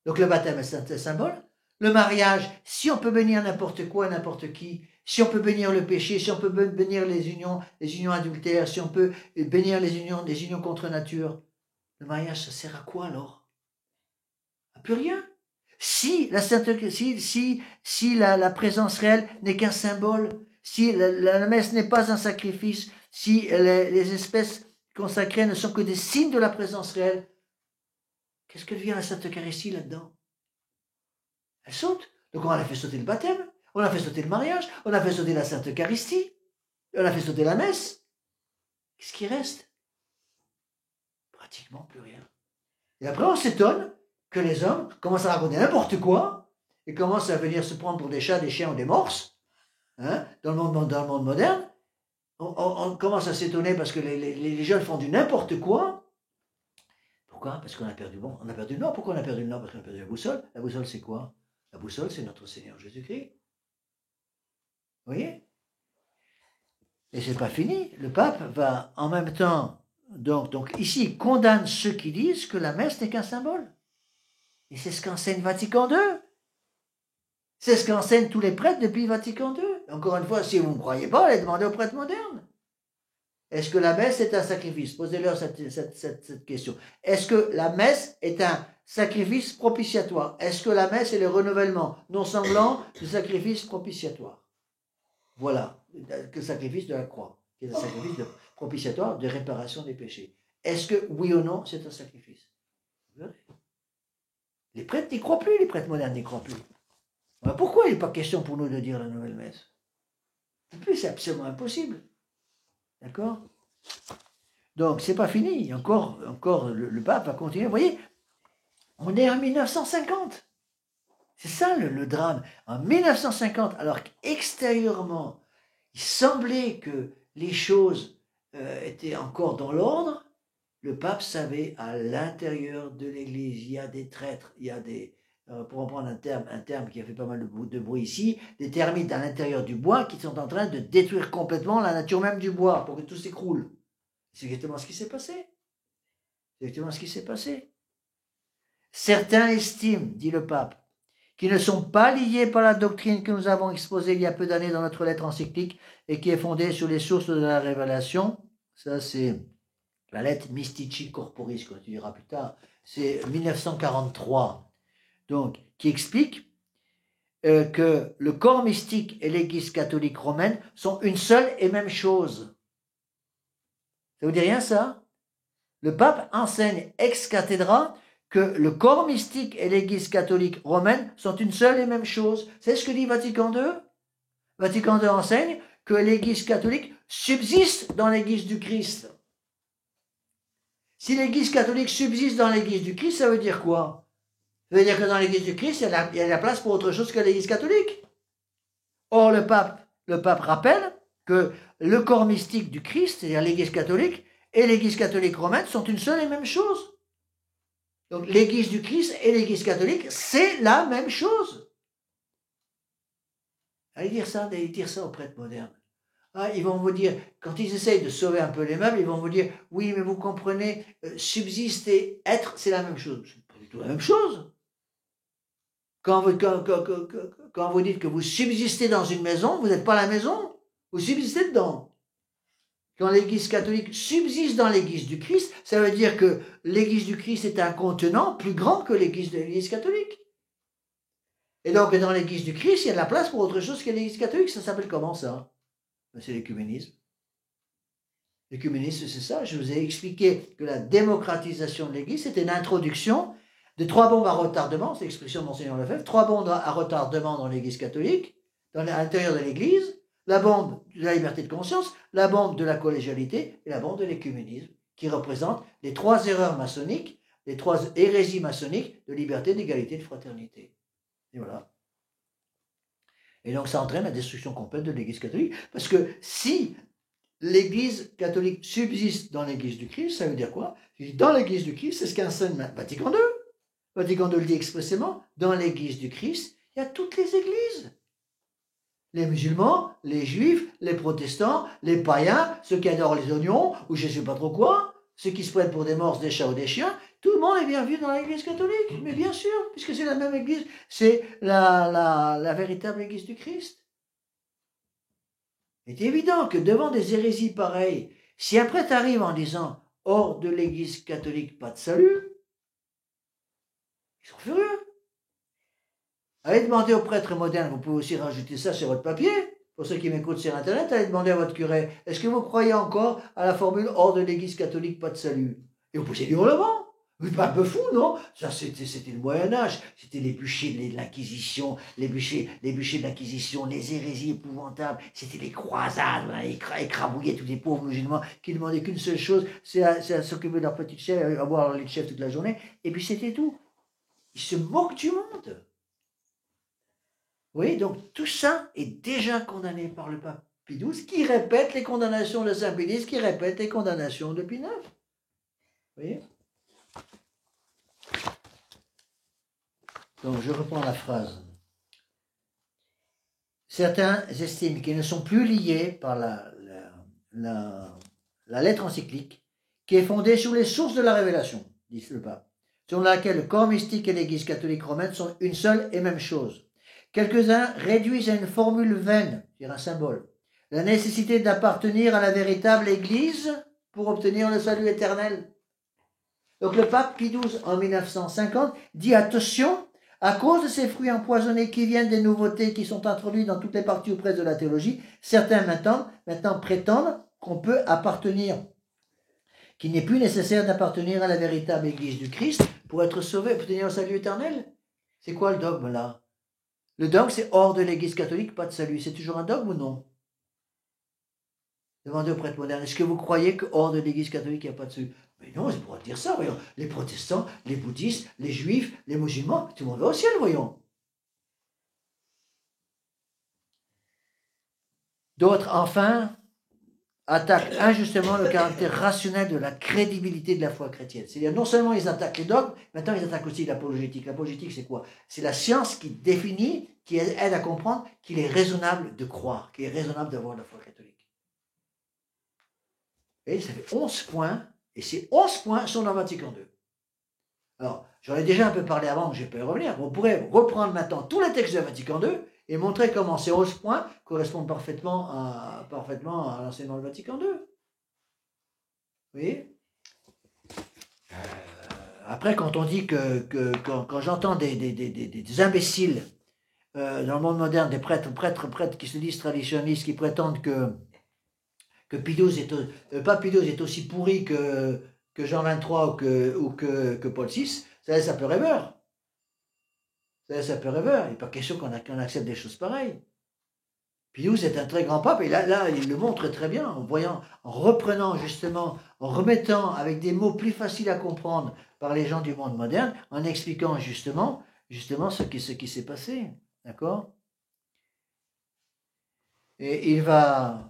A: Donc le baptême est un symbole. Le mariage, si on peut bénir n'importe quoi, n'importe qui, si on peut bénir le péché, si on peut bénir les unions adultères, si on peut bénir les unions contre nature, le mariage, ça sert à quoi alors? À plus rien. Si la présence réelle n'est qu'un symbole, si la messe n'est pas un sacrifice, si les espèces consacrées ne sont que des signes de la présence réelle, qu'est-ce que devient la Sainte Eucharistie là-dedans? Elle saute. Donc on a fait sauter le baptême, on a fait sauter le mariage, on a fait sauter la Sainte Eucharistie, on a fait sauter la messe. Qu'est-ce qui reste? Pratiquement plus rien. Et après on s'étonne que les hommes commencent à raconter n'importe quoi et commencent à venir se prendre pour des chats, des chiens ou des morses, hein, dans le monde moderne. On commence à s'étonner parce que les jeunes font du n'importe quoi. Pourquoi? Parce qu'on a perdu on a perdu le nord. Pourquoi on a perdu le nord? Parce qu'on a perdu la boussole. La boussole, c'est quoi? La boussole, c'est notre Seigneur Jésus-Christ. Vous voyez? Et c'est pas fini. Le pape va en même temps, donc ici, il condamne ceux qui disent que la messe n'est qu'un symbole. Et c'est ce qu'enseigne Vatican II. C'est ce qu'enseignent tous les prêtres depuis Vatican II. Encore une fois, si vous ne croyez pas, allez demander aux prêtres modernes. Est-ce que la messe est un sacrifice? Posez-leur cette question. Est-ce que la messe est un sacrifice propitiatoire? Est-ce que la messe est le renouvellement non sanglant du sacrifice propitiatoire? Voilà, le sacrifice de la croix, qui est un sacrifice propitiatoire de réparation des péchés. Est-ce que, oui ou non, c'est un sacrifice? Les prêtres n'y croient plus, les prêtres modernes n'y croient plus. Alors pourquoi il n'est pas question pour nous de dire la nouvelle messe? C'est absolument impossible. D'accord? Donc, c'est pas fini. Encore le pape va continuer. Vous voyez, on est en 1950. C'est ça le drame. En 1950, alors qu'extérieurement, il semblait que les choses étaient encore dans l'ordre, le pape savait à l'intérieur de l'Église, il y a des traîtres, il y a des, pour en prendre un terme qui a fait pas mal de bruit ici, des termites à l'intérieur du bois qui sont en train de détruire complètement la nature même du bois pour que tout s'écroule. C'est exactement ce qui s'est passé. C'est exactement ce qui s'est passé. Certains estiment, dit le pape, qui ne sont pas liés par la doctrine que nous avons exposée il y a peu d'années dans notre lettre encyclique et qui est fondée sur les sources de la révélation. Ça, c'est la lettre Mystici Corporis, qu'on tu diras plus tard. C'est 1943. Donc, qui explique que le corps mystique et l'Église catholique romaine sont une seule et même chose. Ça vous dit rien, ça? Le pape enseigne ex cathedra que le corps mystique et l'Église catholique romaine sont une seule et même chose. C'est ce que dit Vatican II. Vatican II enseigne que l'Église catholique subsiste dans l'Église du Christ. Si l'Église catholique subsiste dans l'Église du Christ, ça veut dire quoi? Ça veut dire que dans l'Église du Christ, il y a la place pour autre chose que l'Église catholique. Or, le pape rappelle que le corps mystique du Christ, c'est-à-dire l'Église catholique, et l'Église catholique romaine sont une seule et même chose. Donc l'Église du Christ et l'Église catholique, c'est la même chose. Allez dire ça aux prêtres modernes. Ah, ils vont vous dire, quand ils essayent de sauver un peu les meubles, ils vont vous dire, oui, mais vous comprenez, subsister, être, c'est la même chose. C'est pas du tout la même chose. Quand vous dites que vous subsistez dans une maison, vous n'êtes pas la maison, vous subsistez dedans. Quand l'Église catholique subsiste dans l'Église du Christ, ça veut dire que l'Église du Christ est un contenant plus grand que l'Église catholique. Et donc, dans l'Église du Christ, il y a de la place pour autre chose que l'Église catholique. Ça s'appelle comment, ça? C'est l'écuménisme. L'écuménisme, c'est ça. Je vous ai expliqué que la démocratisation de l'Église, c'était l'introduction de 3 bombes à retardement, c'est l'expression de Monseigneur Lefebvre, 3 bombes à retardement dans l'Église catholique, à l'intérieur de l'Église, la bombe de la liberté de conscience, la bombe de la collégialité et la bombe de l'écuménisme, qui représentent les 3 erreurs maçonniques, les 3 hérésies maçonniques de liberté, d'égalité, de fraternité. Et voilà. Et donc ça entraîne la destruction complète de l'Église catholique, parce que si l'Église catholique subsiste dans l'Église du Christ, ça veut dire quoi? Dans l'Église du Christ, c'est ce qu'enseigne Vatican II. Vatican II le dit expressément, dans l'Église du Christ, il y a toutes les églises. Les musulmans, les juifs, les protestants, les païens, ceux qui adorent les oignons, ou je ne sais pas trop quoi, ceux qui se prennent pour des morses, des chats ou des chiens, tout le monde est bienvenu dans l'Église catholique. Mais bien sûr, puisque c'est la même Église, c'est la véritable Église du Christ. Il est évident que devant des hérésies pareilles, si un prêtre arrive en disant « hors de l'Église catholique, pas de salut », ils sont furieux. Allez demander aux prêtres modernes, vous pouvez aussi rajouter ça sur votre papier, pour ceux qui m'écoutent sur Internet, allez demander à votre curé, est-ce que vous croyez encore à la formule hors de l'Église catholique, pas de salut? Et vous posez du hurlement. Mais pas un peu fou, non? Ça, c'était le Moyen-Âge, c'était les bûchers de l'Inquisition, les bûchers de l'Inquisition, les hérésies épouvantables, c'était les croisades, on écrabouillait tous les pauvres musulmans qui ne demandaient qu'une seule chose, c'est à s'occuper de leur petite chèvre, à boire leur lait de chèvre toute la journée, et puis c'était tout. Ils se moquent du monde. Oui, donc tout ça est déjà condamné par le pape Pie XII, qui répète les condamnations de Saint Pie X, qui répète les condamnations de Pie IX. Vous voyez? Donc je reprends la phrase. Certains estiment qu'ils ne sont plus liés par la lettre encyclique, qui est fondée sur les sources de la révélation, dit le pape, selon laquelle le corps mystique et l'Église catholique romaine sont une seule et même chose. Quelques-uns réduisent à une formule vaine, c'est-à-dire un symbole, la nécessité d'appartenir à la véritable Église pour obtenir le salut éternel. Donc le pape Pie XII, en 1950, dit attention, à cause de ces fruits empoisonnés qui viennent des nouveautés qui sont introduites dans toutes les parties ou presque de la théologie, certains maintenant prétendent qu'on peut appartenir, qu'il n'est plus nécessaire d'appartenir à la véritable Église du Christ pour être sauvé, pour obtenir le salut éternel. C'est quoi le dogme là? Le dogme, c'est hors de l'Église catholique, pas de salut. C'est toujours un dogme ou non? Demandez aux prêtres modernes, est-ce que vous croyez que hors de l'Église catholique, il n'y a pas de salut? Mais non, c'est pour dire ça, voyons. Les protestants, les bouddhistes, les juifs, les musulmans, tout le monde va au ciel, voyons. D'autres, enfin, attaquent injustement le caractère rationnel de la crédibilité de la foi chrétienne. C'est-à-dire, non seulement ils attaquent les dogmes, maintenant ils attaquent aussi l'apologétique. L'apologétique, c'est quoi? C'est la science qui définit, qui aide à comprendre qu'il est raisonnable de croire, qu'il est raisonnable d'avoir la foi catholique. Et ça fait 11 points, et ces 11 points sont dans Vatican II. Alors, j'en ai déjà un peu parlé avant, je peux y revenir. On pourrait reprendre maintenant tous les textes de Vatican II et montrer comment ces 11 points correspondent parfaitement à l'enseignement de Vatican II. Vous voyez? Après, quand on dit quand j'entends des imbéciles dans le monde moderne, des prêtres qui se disent traditionnistes, qui prétendent que Pie XII Pape Pie XII est aussi pourri que Jean XXIII ou que Paul VI, ça peut rêveur. Ça peut rêveur. Il n'est pas question qu'on accepte des choses pareilles. Pie XII est un très grand pape, et là, il le montre très bien, en reprenant justement, en remettant avec des mots plus faciles à comprendre par les gens du monde moderne, en expliquant justement ce qui s'est passé. D'accord? Et il va...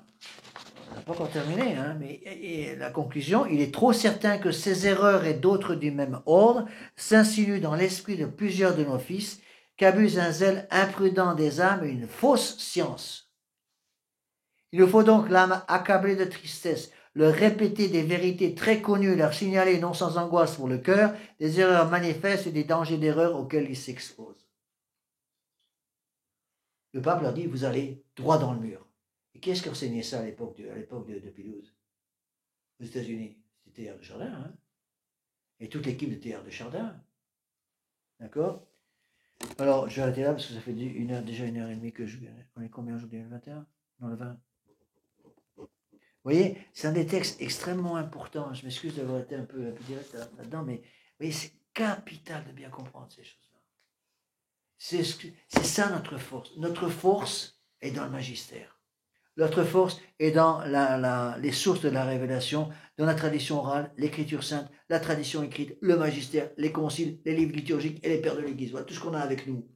A: On n'a pas encore terminé, hein, mais la conclusion, il est trop certain que ces erreurs et d'autres du même ordre s'insinuent dans l'esprit de plusieurs de nos fils, qu'abuse un zèle imprudent des âmes et une fausse science. Il nous faut donc l'âme accablée de tristesse, leur répéter des vérités très connues, leur signaler non sans angoisse pour le cœur, des erreurs manifestes et des dangers d'erreur auxquels ils s'exposent. Le pape leur dit, vous allez droit dans le mur. Et qui est-ce qui enseignait ça à l'époque de Pie XII? Aux États-Unis? C'était Teilhard de Chardin, hein? Et toute l'équipe de Teilhard de Chardin. D'accord? Alors, je vais arrêter là parce que ça fait déjà une heure et demie que je... On est combien aujourd'hui? Le 21? Non, le 20. Vous voyez, c'est un des textes extrêmement importants. Je m'excuse d'avoir été un peu direct là-dedans, mais vous voyez, c'est capital de bien comprendre ces choses-là. C'est ça notre force. Notre force est dans le magistère. Notre force est dans les sources de la révélation, dans la tradition orale, l'écriture sainte, la tradition écrite, le magistère, les conciles, les livres liturgiques et les pères de l'Église. Voilà tout ce qu'on a avec nous.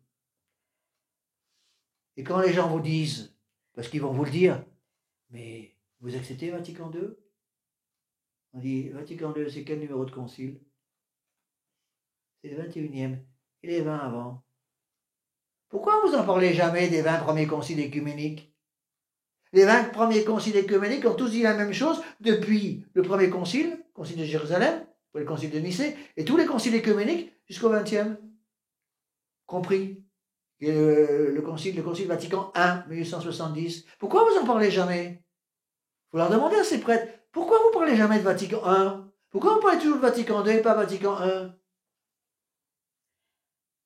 A: Et quand les gens vous disent, parce qu'ils vont vous le dire, mais vous acceptez Vatican II? On dit, Vatican II, c'est quel numéro de concile? C'est le 21e et les 20 avant. Pourquoi vous n'en parlez jamais des 20 premiers conciles écuméniques? Les 20 premiers conciles écuméniques ont tous dit la même chose depuis le premier concile, concile de Jérusalem, le concile de Nicée, et tous les conciles écuméniques jusqu'au 20e, compris et le concile Vatican I, 1870. Pourquoi vous n'en parlez jamais? Vous leur demandez à ces prêtres, pourquoi vous ne parlez jamais de Vatican I? Pourquoi vous parlez toujours de Vatican II et pas Vatican I?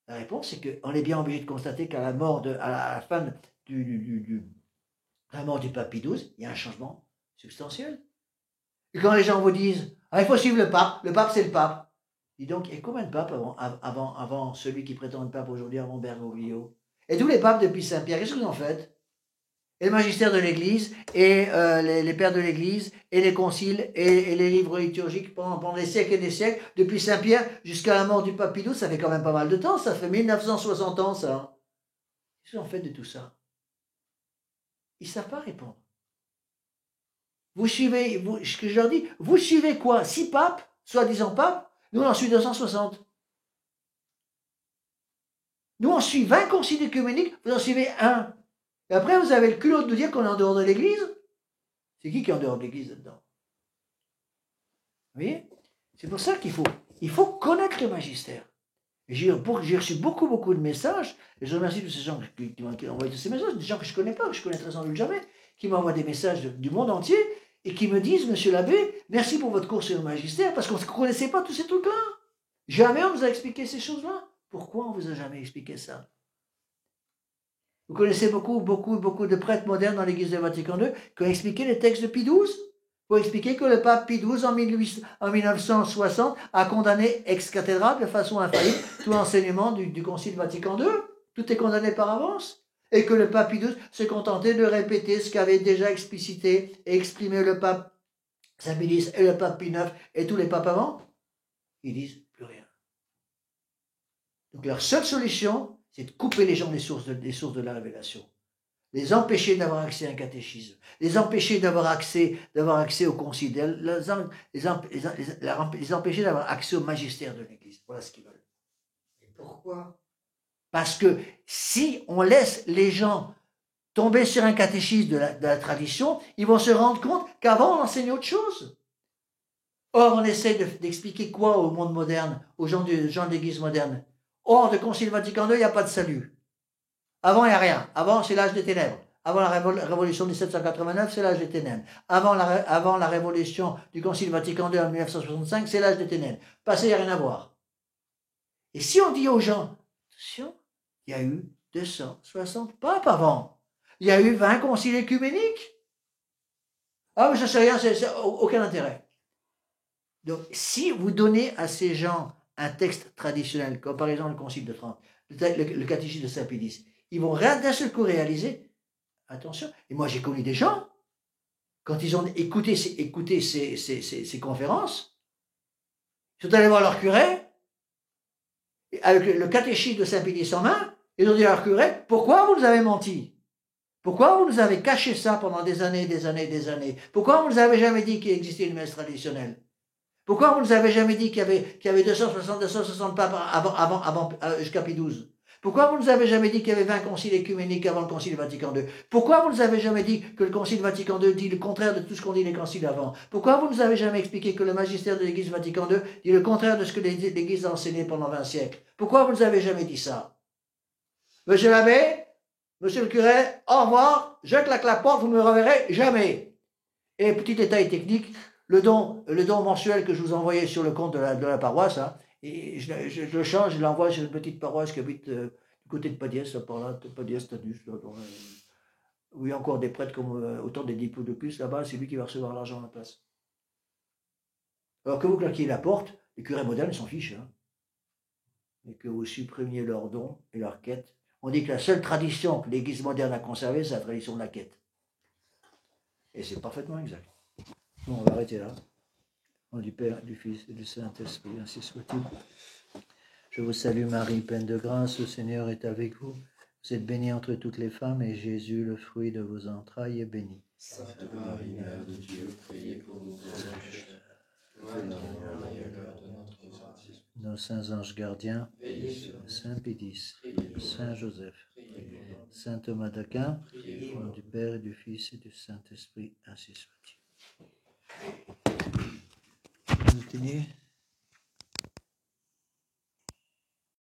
A: La réponse, c'est qu'on est bien obligé de constater qu'à la fin la mort du pape Pie XII, il y a un changement substantiel. Et quand les gens vous disent, ah, il faut suivre le pape c'est le pape. Dis donc, il y a combien de papes avant celui qui prétend être pape aujourd'hui, avant Bergoglio? Et tous les papes depuis Saint-Pierre, qu'est-ce que vous en faites? Et le magistère de l'Église, et les pères de l'Église, et les conciles, et les livres liturgiques pendant des siècles et des siècles, depuis Saint-Pierre jusqu'à la mort du pape Pie XII, ça fait quand même pas mal de temps, ça fait 1960 ans, ça. Qu'est-ce que vous en faites de tout ça? Ils ne savent pas répondre. Vous suivez, ce que je leur dis, vous suivez quoi? 6 papes, soi-disant papes, nous on en suit 260. Nous on suit 20 conciles œcuméniques, vous en suivez un. Et après vous avez le culot de nous dire qu'on est en dehors de l'Église. C'est qui est en dehors de l'Église là-dedans? Vous voyez? C'est pour ça qu'il faut connaître le magistère. J'ai reçu beaucoup de messages, et je remercie tous ces gens qui m'ont envoyé tous ces messages, des gens que je ne connais pas, que je connaîtrai sans doute jamais, qui m'envoient des messages du monde entier, et qui me disent, monsieur l'abbé, merci pour votre cours sur le magistère, parce qu'on ne connaissait pas tous ces trucs-là. Jamais on nous a expliqué ces choses-là. Pourquoi on ne vous a jamais expliqué ça? Vous connaissez beaucoup de prêtres modernes dans l'église de Vatican II qui ont expliqué les textes de Pie XII pour expliquer que le pape Pie XII, en 1960, a condamné ex cathedra de façon infaillible tout l'enseignement du Concile Vatican II. Tout est condamné par avance. Et que le pape Pie XII se contentait de répéter ce qu'avait déjà explicité et exprimé le pape Saint Pie X et le pape Pie IX et tous les papes avant. Ils disent plus rien. Donc leur seule solution, c'est de couper les gens des sources de la révélation. les empêcher d'avoir accès à un catéchisme, les empêcher d'avoir accès au concile, les empêcher d'avoir accès au magistère de l'Église. Voilà ce qu'ils veulent.
C: Et pourquoi?
A: Parce que si on laisse les gens tomber sur un catéchisme de la tradition, ils vont se rendre compte qu'avant on enseignait autre chose. Or, on essaie d'expliquer quoi au monde moderne, aux gens de l'Église moderne? Hors de Concile Vatican II, il n'y a pas de salut. Avant, il n'y a rien. Avant, c'est l'âge des ténèbres. Avant la révolution de 1789, c'est l'âge des ténèbres. Avant la révolution du Concile Vatican II en 1965, c'est l'âge des ténèbres. Passé, il n'y a rien à voir. Et si on dit aux gens, attention, il y a eu 260 papes avant. Il y a eu 20 conciles écuméniques. Ah, mais ça, c'est rien, c'est aucun intérêt. Donc, si vous donnez à ces gens un texte traditionnel, comme par exemple le Concile de Trente, le catéchisme de Saint-Pédis, ils vont d'un seul coup réaliser, attention, et moi j'ai connu des gens, quand ils ont écouté ces conférences, ils sont allés voir leur curé, avec le catéchisme de Saint-Pédis en main, ils ont dit à leur curé, pourquoi vous nous avez menti? Pourquoi vous nous avez caché ça pendant des années, des années, des années? Pourquoi vous nous avez jamais dit qu'il existait une messe traditionnelle? Pourquoi vous ne nous avez jamais dit qu'il y avait 260 papes avant jusqu'à Pie XII? Pourquoi vous ne nous avez jamais dit qu'il y avait 20 conciles écuméniques avant le Concile Vatican II? Pourquoi vous ne nous avez jamais dit que le Concile Vatican II dit le contraire de tout ce qu'ont dit les conciles avant? Pourquoi vous ne nous avez jamais expliqué que le magistère de l'Église Vatican II dit le contraire de ce que l'Église a enseigné pendant 20 siècles? Pourquoi vous ne nous avez jamais dit ça? Monsieur l'abbé, monsieur le curé, au revoir, je claque la porte, vous ne me reverrez jamais. Et petit détail technique, le don mensuel que je vous envoyais sur le compte de la paroisse, hein, et je le change, je l'envoie sur une petite paroisse qui habite du côté de Padiès, par là, Padiès, Tanus, où il y a encore des prêtres comme autant des diplodocus là-bas, c'est lui qui va recevoir l'argent à la place. Alors que vous claquiez la porte, les curés modernes s'en fichent, hein, et que vous supprimiez leurs dons et leurs quêtes. On dit que la seule tradition que l'Église moderne a conservée, c'est la tradition de la quête. Et c'est parfaitement exact. Bon, on va arrêter là. Au nom du Père, du Fils et du Saint-Esprit, ainsi soit-il. Je vous salue Marie, pleine de grâce, le Seigneur est avec vous. Vous êtes bénie entre toutes les femmes, et Jésus, le fruit de vos entrailles, est béni.
B: Sainte Marie, Mère de Dieu, priez pour nous pauvres pécheurs, maintenant et à l'heure de notre mort.
A: Nos saints anges gardiens,
B: Veillez sur nous.
A: Saint Pédis,
B: Priez
A: Saint Joseph,
B: pour nous.
A: Saint Thomas d'Aquin,
B: Priez
A: au
B: pour
A: nom
B: nous.
A: du Père et du Fils et du Saint-Esprit, ainsi soit-il. Continuez.